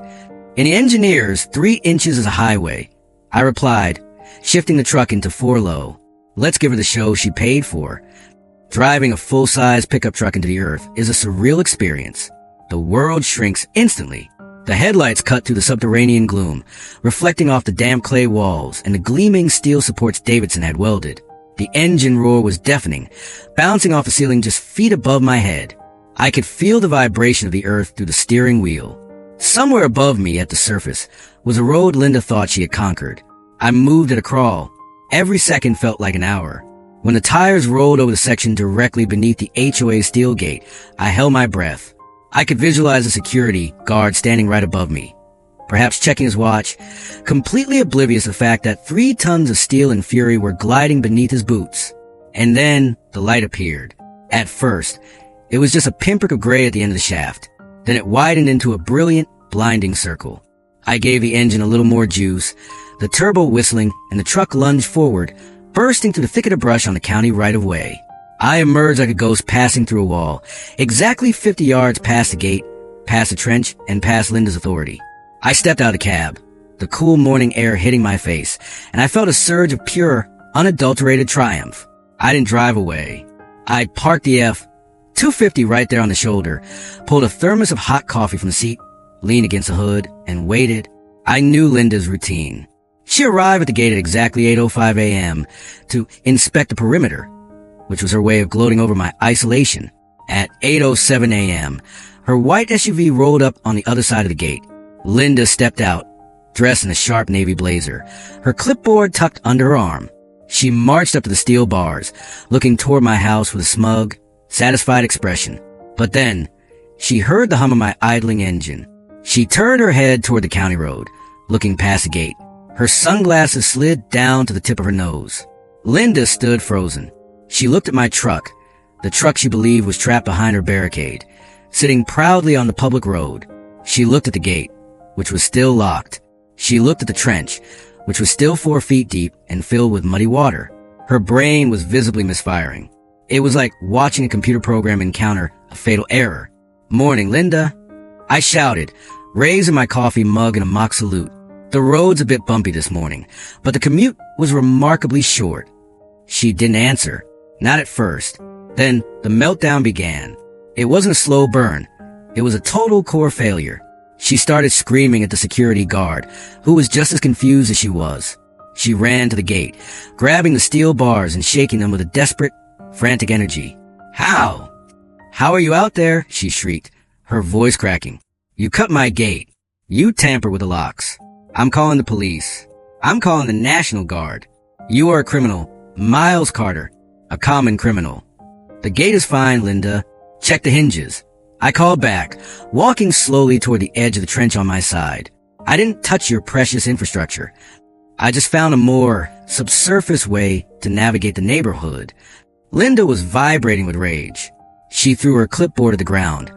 In the engineers, 3 inches is a highway," I replied, shifting the truck into 4 low. Let's give her the show she paid for. Driving a full-size pickup truck into the earth is a surreal experience. The world shrinks instantly. The headlights cut through the subterranean gloom, reflecting off the damp clay walls and the gleaming steel supports Davidson had welded. The engine roar was deafening, bouncing off the ceiling just feet above my head. I could feel the vibration of the earth through the steering wheel. Somewhere above me at the surface was a road Linda thought she had conquered. I moved at a crawl. Every second felt like an hour. When the tires rolled over the section directly beneath the HOA steel gate, I held my breath. I could visualize a security guard standing right above me, perhaps checking his watch, completely oblivious of the fact that 3 tons of steel and fury were gliding beneath his boots. And then the light appeared. At first, it was just a pinprick of gray at the end of the shaft. Then it widened into a brilliant, blinding circle. I gave the engine a little more juice, the turbo whistling, and the truck lunged forward, bursting through the thicket of brush on the county right-of-way. I emerged like a ghost passing through a wall, exactly 50 yards past the gate, past the trench, and past Linda's authority. I stepped out of the cab, the cool morning air hitting my face, and I felt a surge of pure, unadulterated triumph. I didn't drive away. I parked the F-250 right there on the shoulder, pulled a thermos of hot coffee from the seat, leaned against the hood, and waited. I knew Linda's routine. She arrived at the gate at exactly 8:05 a.m. to inspect the perimeter, which was her way of gloating over my isolation. At 8:07 a.m., her white SUV rolled up on the other side of the gate. Linda stepped out, dressed in a sharp navy blazer, her clipboard tucked under her arm. She marched up to the steel bars, looking toward my house with a smug, satisfied expression. But then, she heard the hum of my idling engine. She turned her head toward the county road, looking past the gate. Her sunglasses slid down to the tip of her nose. Linda stood frozen. She looked at my truck, the truck she believed was trapped behind her barricade, sitting proudly on the public road. She looked at the gate, which was still locked. She looked at the trench, which was still 4 feet deep and filled with muddy water. Her brain was visibly misfiring. It was like watching a computer program encounter a fatal error. "Morning, Linda," I shouted, raising my coffee mug in a mock salute. The road's a bit bumpy this morning, but the commute was remarkably short. She didn't answer, not at first. Then the meltdown began. It wasn't a slow burn. It was a total core failure. She started screaming at the security guard, who was just as confused as she was. She ran to the gate, grabbing the steel bars and shaking them with a desperate, frantic energy. "How? How are you out there?" she shrieked, her voice cracking. "You cut my gate. You tamper with the locks. I'm calling the police. I'm calling the National Guard. You are a criminal, Miles Carter, a common criminal." "The gate is fine, Linda. Check the hinges." I called back, walking slowly toward the edge of the trench on my side. "I didn't touch your precious infrastructure. I just found a more subsurface way to navigate the neighborhood." Linda was vibrating with rage. She threw her clipboard to the ground,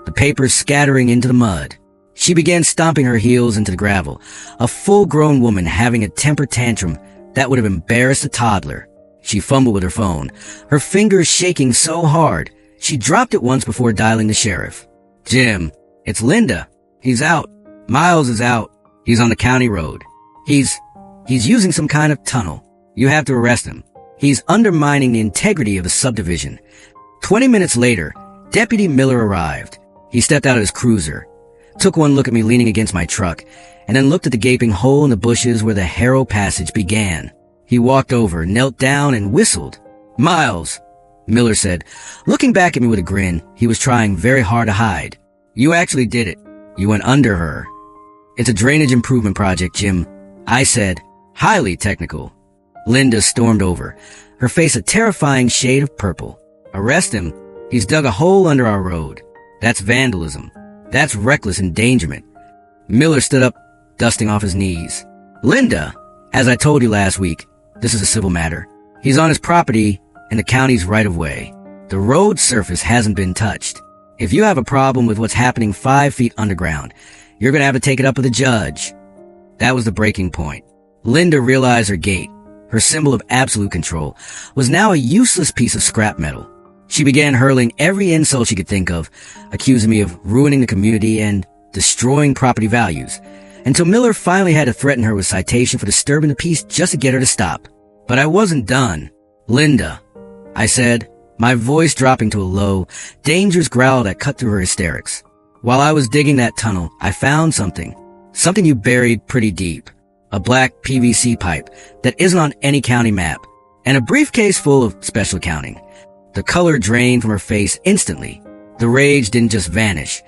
the papers scattering into the mud. She began stomping her heels into the gravel, a full-grown woman having a temper tantrum that would have embarrassed a toddler. She fumbled with her phone, her fingers shaking so hard, she dropped it once before dialing the sheriff. "Jim, it's Linda. He's out. Miles is out. He's on the county road. He's using some kind of tunnel. You have to arrest him. He's undermining the integrity of the subdivision." 20 minutes later, Deputy Miller arrived. He stepped out of his cruiser, took one look at me leaning against my truck, and then looked at the gaping hole in the bushes where the Harrow Passage began. He walked over, knelt down, and whistled. "Miles," Miller said, looking back at me with a grin he was trying very hard to hide. "You actually did it. You went under her." "It's a drainage improvement project, Jim," I said, highly technical. Linda stormed over, her face a terrifying shade of purple. "Arrest him. He's dug a hole under our road. That's vandalism. That's reckless endangerment." Miller stood up, dusting off his knees. "Linda, as I told you last week, this is a civil matter. He's on his property and the county's right-of-way. The road surface hasn't been touched. If you have a problem with what's happening 5 feet underground, you're gonna have to take it up with the judge. That was the breaking point. Linda realized her gate, her symbol of absolute control, was now a useless piece of scrap metal. She began hurling every insult she could think of, accusing me of ruining the community and destroying property values, until Miller finally had to threaten her with citation for disturbing the peace just to get her to stop. But I wasn't done. "Linda," I said, my voice dropping to a low, dangerous growl that cut through her hysterics. "While I was digging that tunnel, I found something. Something you buried pretty deep. A black PVC pipe that isn't on any county map, and a briefcase full of special accounting." The color drained from her face instantly. The rage didn't just vanish.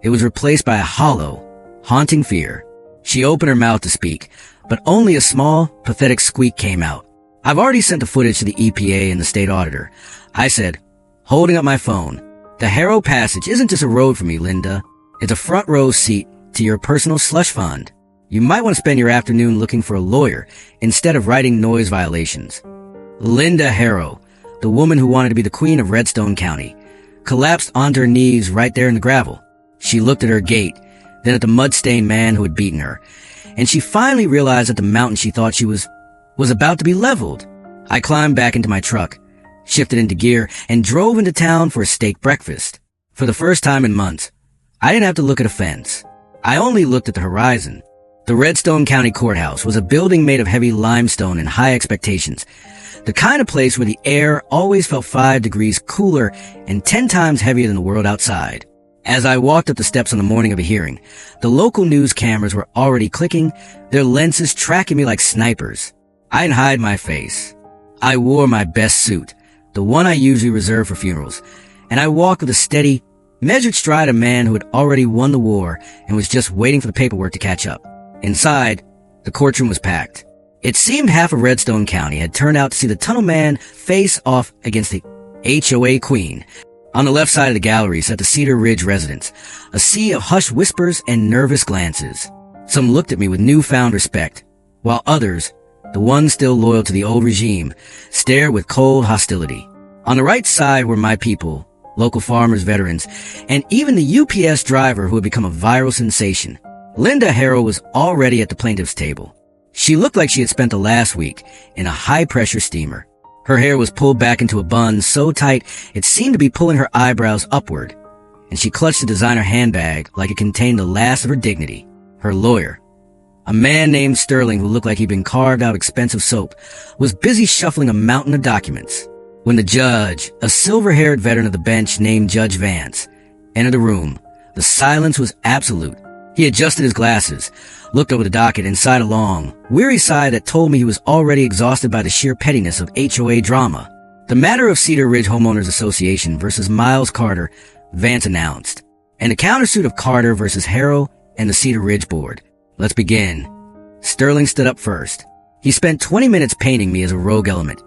It was replaced by a hollow, haunting fear. She opened her mouth to speak, but only a small, pathetic squeak came out. "I've already sent the footage to the EPA and the state auditor," I said, holding up my phone. "The Harrow Passage isn't just a road for me, Linda. It's a front row seat to your personal slush fund. You might want to spend your afternoon looking for a lawyer instead of writing noise violations." Linda Harrow, the woman who wanted to be the queen of Redstone County, collapsed onto her knees right there in the gravel. She looked at her gate, then at the mud-stained man who had beaten her, and she finally realized that the mountain she thought she was about to be leveled. I climbed back into my truck, shifted into gear, and drove into town for a steak breakfast. For the first time in months, I didn't have to look at a fence. I only looked at the horizon. The Redstone County Courthouse was a building made of heavy limestone and high expectations, the kind of place where the air always felt 5 degrees cooler and 10 times heavier than the world outside. As I walked up the steps on the morning of a hearing, the local news cameras were already clicking, their lenses tracking me like snipers. I didn't hide my face. I wore my best suit, the one I usually reserve for funerals, and I walked with a steady, measured stride of a man who had already won the war and was just waiting for the paperwork to catch up. Inside, the courtroom was packed. It seemed half of Redstone County had turned out to see the tunnel man face off against the HOA queen. On the left side of the gallery sat the Cedar Ridge residents, a sea of hushed whispers and nervous glances. Some looked at me with newfound respect, while others, the ones still loyal to the old regime, stared with cold hostility. On the right side were my people, local farmers, veterans, and even the UPS driver who had become a viral sensation. Linda Harrow was already at the plaintiff's table. She looked like she had spent the last week in a high-pressure steamer. Her hair was pulled back into a bun so tight it seemed to be pulling her eyebrows upward, and she clutched a designer handbag like it contained the last of her dignity. Her lawyer, a man named Sterling who looked like he'd been carved out of expensive soap, was busy shuffling a mountain of documents. When the judge, a silver-haired veteran of the bench named Judge Vance, entered the room, the silence was absolute. He adjusted his glasses, looked over the docket, and sighed a long, weary sigh that told me he was already exhausted by the sheer pettiness of HOA drama. "The matter of Cedar Ridge Homeowners Association versus Miles Carter," Vance announced, "and the countersuit of Carter versus Harrow and the Cedar Ridge Board. Let's begin." Sterling stood up first. He spent 20 minutes painting me as a rogue element,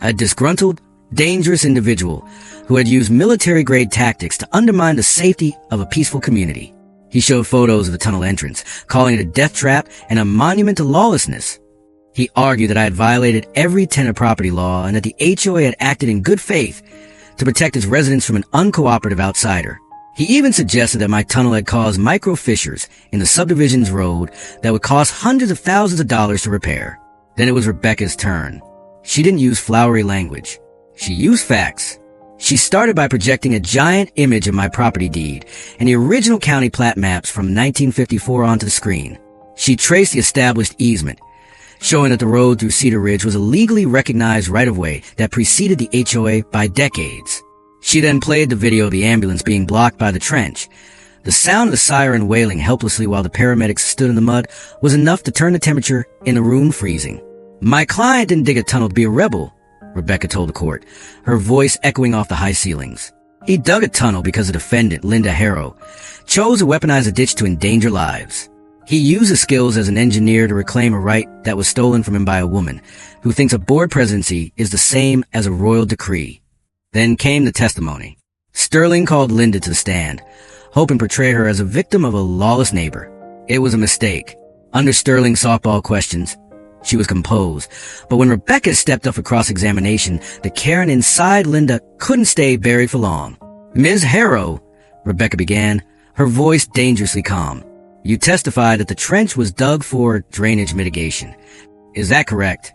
a disgruntled, dangerous individual who had used military-grade tactics to undermine the safety of a peaceful community. He showed photos of the tunnel entrance, calling it a death trap and a monument to lawlessness. He argued that I had violated every tenant property law and that the HOA had acted in good faith to protect its residents from an uncooperative outsider. He even suggested that my tunnel had caused micro fissures in the subdivision's road that would cost hundreds of thousands of dollars to repair. Then it was Rebecca's turn. She didn't use flowery language. She used facts. She started by projecting a giant image of my property deed and the original county plat maps from 1954 onto the screen. She traced the established easement, showing that the road through Cedar Ridge was a legally recognized right-of-way that preceded the HOA by decades. She then played the video of the ambulance being blocked by the trench. The sound of the siren wailing helplessly while the paramedics stood in the mud was enough to turn the temperature in the room freezing. "My client didn't dig a tunnel to be a rebel," Rebecca told the court, her voice echoing off the high ceilings. "He dug a tunnel because the defendant, Linda Harrow, chose to weaponize a ditch to endanger lives. He used his skills as an engineer to reclaim a right that was stolen from him by a woman who thinks a board presidency is the same as a royal decree." Then came the testimony. Sterling called Linda to the stand, hoping to portray her as a victim of a lawless neighbor. It was a mistake. Under Sterling's softball questions, she was composed, but when Rebecca stepped up for cross-examination, the Karen inside Linda couldn't stay buried for long. "Ms. Harrow," Rebecca began, her voice dangerously calm. "You testified that the trench was dug for drainage mitigation. Is that correct?"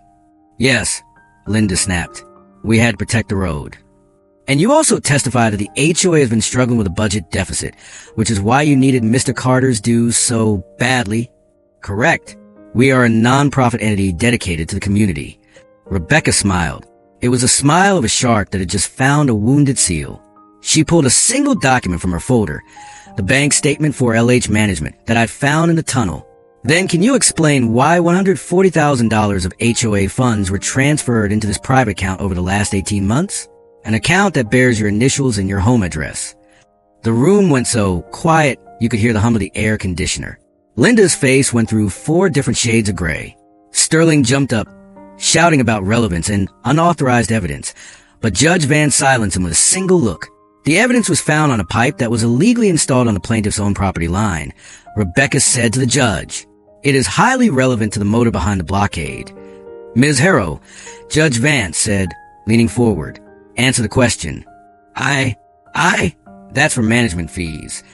"Yes," Linda snapped. "We had to protect the road." "And you also testified that the HOA has been struggling with a budget deficit, which is why you needed Mr. Carter's dues so badly." "Correct. We are a non-profit entity dedicated to the community." Rebecca smiled. It was a smile of a shark that had just found a wounded seal. She pulled a single document from her folder, the bank statement for LH Management that I'd found in the tunnel. "Then can you explain why $140,000 of HOA funds were transferred into this private account over the last 18 months? An account that bears your initials and your home address." The room went so quiet you could hear the hum of the air conditioner. Linda's face went through 4 different shades of gray. Sterling jumped up, shouting about relevance and unauthorized evidence, but Judge Van silenced him with a single look. "The evidence was found on a pipe that was illegally installed on the plaintiff's own property line," Rebecca said to the judge. "It is highly relevant to the motive behind the blockade." "Ms. Harrow," Judge Vance said, leaning forward, "answer the question." I, that's for management fees."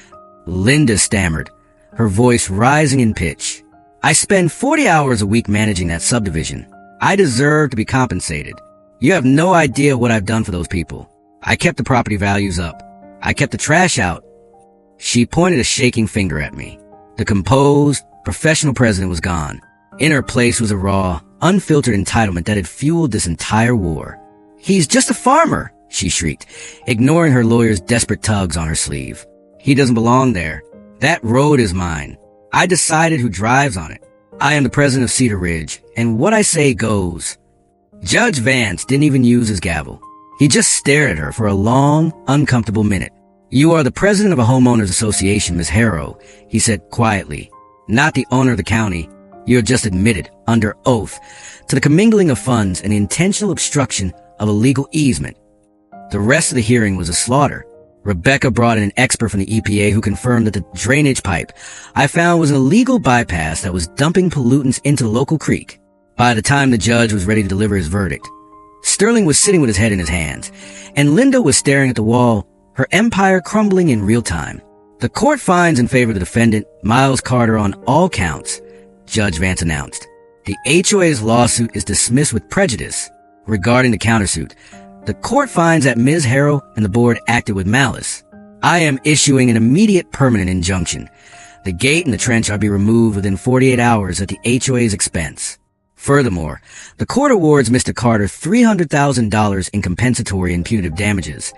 Linda stammered, her voice rising in pitch. "I spend 40 hours a week managing that subdivision. I deserve to be compensated. You have no idea what I've done for those people. I kept the property values up. I kept the trash out." She pointed a shaking finger at me. The composed, professional president was gone. In her place was a raw, unfiltered entitlement that had fueled this entire war. "He's just a farmer," she shrieked, ignoring her lawyer's desperate tugs on her sleeve. "He doesn't belong there. That road is mine. I decided who drives on it. I am the president of Cedar Ridge, and what I say goes." Judge Vance didn't even use his gavel. He just stared at her for a long, uncomfortable minute. "You are the president of a homeowners association, Ms. Harrow," he said quietly, "not the owner of the county. You have just admitted, under oath, to the commingling of funds and the intentional obstruction of a legal easement." The rest of the hearing was a slaughter. Rebecca brought in an expert from the EPA who confirmed that the drainage pipe I found was an illegal bypass that was dumping pollutants into the local creek. By the time the judge was ready to deliver his verdict, Sterling was sitting with his head in his hands, and Linda was staring at the wall, her empire crumbling in real time. "The court finds in favor of the defendant, Miles Carter, on all counts," Judge Vance announced. "The HOA's lawsuit is dismissed with prejudice. Regarding the countersuit, the court finds that Ms. Harrow and the board acted with malice. I am issuing an immediate permanent injunction. The gate and the trench are to be removed within 48 hours at the HOA's expense. Furthermore, the court awards Mr. Carter $300,000 in compensatory and punitive damages,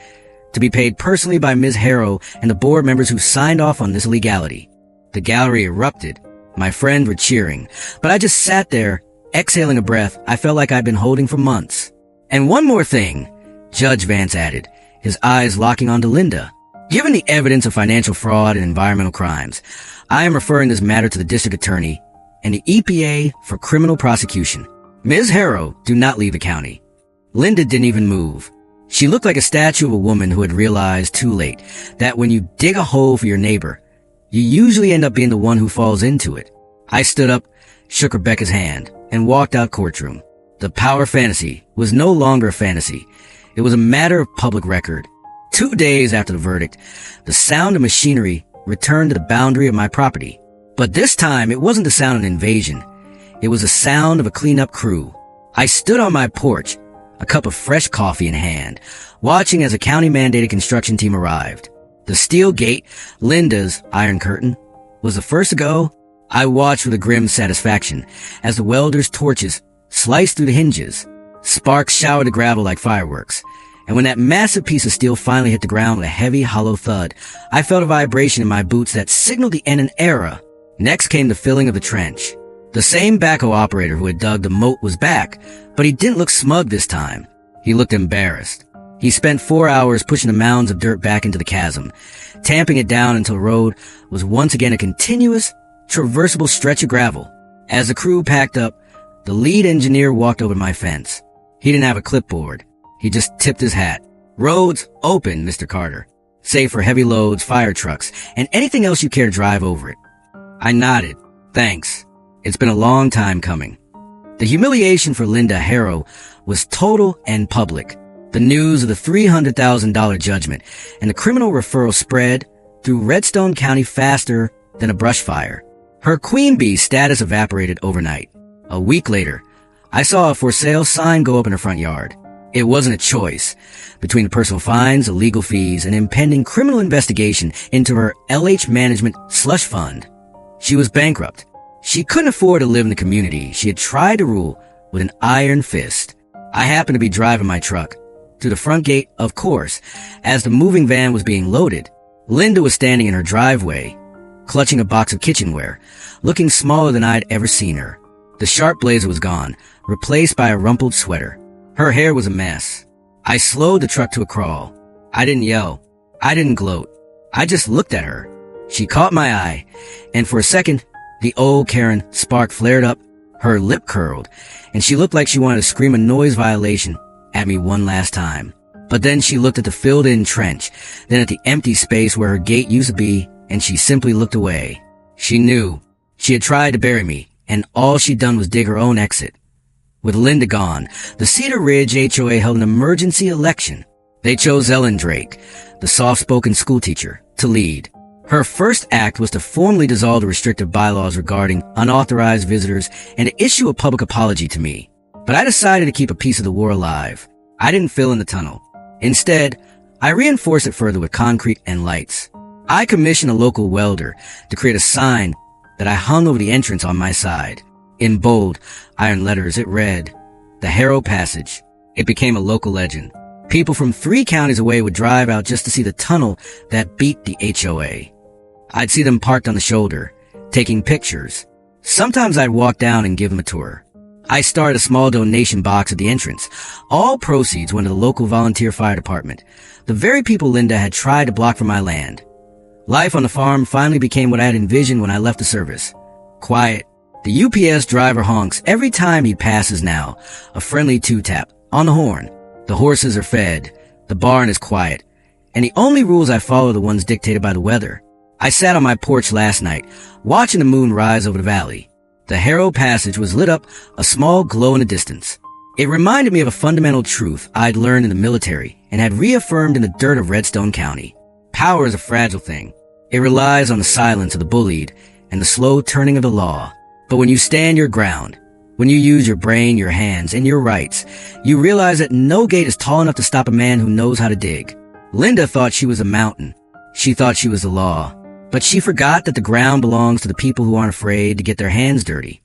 to be paid personally by Ms. Harrow and the board members who signed off on this illegality." The gallery erupted. My friends were cheering, but I just sat there, exhaling a breath I felt like I'd been holding for months. "And one more thing," Judge Vance added, his eyes locking onto Linda. "Given the evidence of financial fraud and environmental crimes, I am referring this matter to the district attorney and the EPA for criminal prosecution. Ms. Harrow, do not leave the county." Linda didn't even move. She looked like a statue of a woman who had realized too late that when you dig a hole for your neighbor, you usually end up being the one who falls into it. I stood up, shook Rebecca's hand, and walked out courtroom. The power fantasy was no longer a fantasy. It was a matter of public record. 2 days after the verdict, the sound of machinery returned to the boundary of my property. But this time, it wasn't the sound of an invasion. It was the sound of a cleanup crew. I stood on my porch, a cup of fresh coffee in hand, watching as a county-mandated construction team arrived. The steel gate, Linda's iron curtain, was the first to go. I watched with a grim satisfaction as the welders' torches sliced through the hinges. Sparks showered the gravel like fireworks. And when that massive piece of steel finally hit the ground with a heavy, hollow thud, I felt a vibration in my boots that signaled the end of an era. Next came the filling of the trench. The same backhoe operator who had dug the moat was back, but he didn't look smug this time. He looked embarrassed. He spent 4 hours pushing the mounds of dirt back into the chasm, tamping it down until the road was once again a continuous, traversable stretch of gravel. As the crew packed up, the lead engineer walked over to my fence. He didn't have a clipboard. He just tipped his hat. "Roads open, Mr. Carter, save for heavy loads, fire trucks, and anything else you care to drive over it." I nodded. "Thanks. It's been a long time coming." The humiliation for Linda Harrow was total and public. The news of the $300,000 judgment and the criminal referral spread, through Redstone County faster than a brush fire. Her queen bee status evaporated overnight. A week later, I saw a for sale sign go up in her front yard. It wasn't a choice between personal fines, illegal fees, and impending criminal investigation into her LH Management slush fund. She was bankrupt. She couldn't afford to live in the community she had tried to rule with an iron fist. I happened to be driving my truck to the front gate, of course. As the moving van was being loaded, Linda was standing in her driveway, clutching a box of kitchenware, looking smaller than I'd ever seen her. The sharp blazer was gone, replaced by a rumpled sweater. Her hair was a mess. I slowed the truck to a crawl. I didn't yell. I didn't gloat. I just looked at her. She caught my eye, and for a second, the old Karen spark flared up. Her lip curled, and she looked like she wanted to scream a noise violation at me one last time. But then she looked at the filled-in trench, then at the empty space where her gate used to be, and she simply looked away. She knew. She had tried to bury me, and all she'd done was dig her own exit. With Linda gone, the Cedar Ridge HOA held an emergency election. They chose Ellen Drake, the soft-spoken schoolteacher, to lead. Her first act was to formally dissolve the restrictive bylaws regarding unauthorized visitors and to issue a public apology to me. But I decided to keep a piece of the war alive. I didn't fill in the tunnel. Instead, I reinforced it further with concrete and lights. I commissioned a local welder to create a sign that I hung over the entrance on my side. In bold, iron letters, it read, "The Harrow Passage." It became a local legend. People from 3 counties away would drive out just to see the tunnel that beat the HOA. I'd see them parked on the shoulder, taking pictures. Sometimes I'd walk down and give them a tour. I started a small donation box at the entrance. All proceeds went to the local volunteer fire department, the very people Linda had tried to block from my land. Life on the farm finally became what I had envisioned when I left the service. Quiet. The UPS driver honks every time he passes now, a friendly two-tap on the horn. The horses are fed, the barn is quiet, and the only rules I follow are the ones dictated by the weather. I sat on my porch last night, watching the moon rise over the valley. The Harrow Passage was lit up, a small glow in the distance. It reminded me of a fundamental truth I'd learned in the military and had reaffirmed in the dirt of Redstone County. Power is a fragile thing. It relies on the silence of the bullied and the slow turning of the law. But when you stand your ground, when you use your brain, your hands, and your rights, you realize that no gate is tall enough to stop a man who knows how to dig. Linda thought she was a mountain. She thought she was the law. But she forgot that the ground belongs to the people who aren't afraid to get their hands dirty.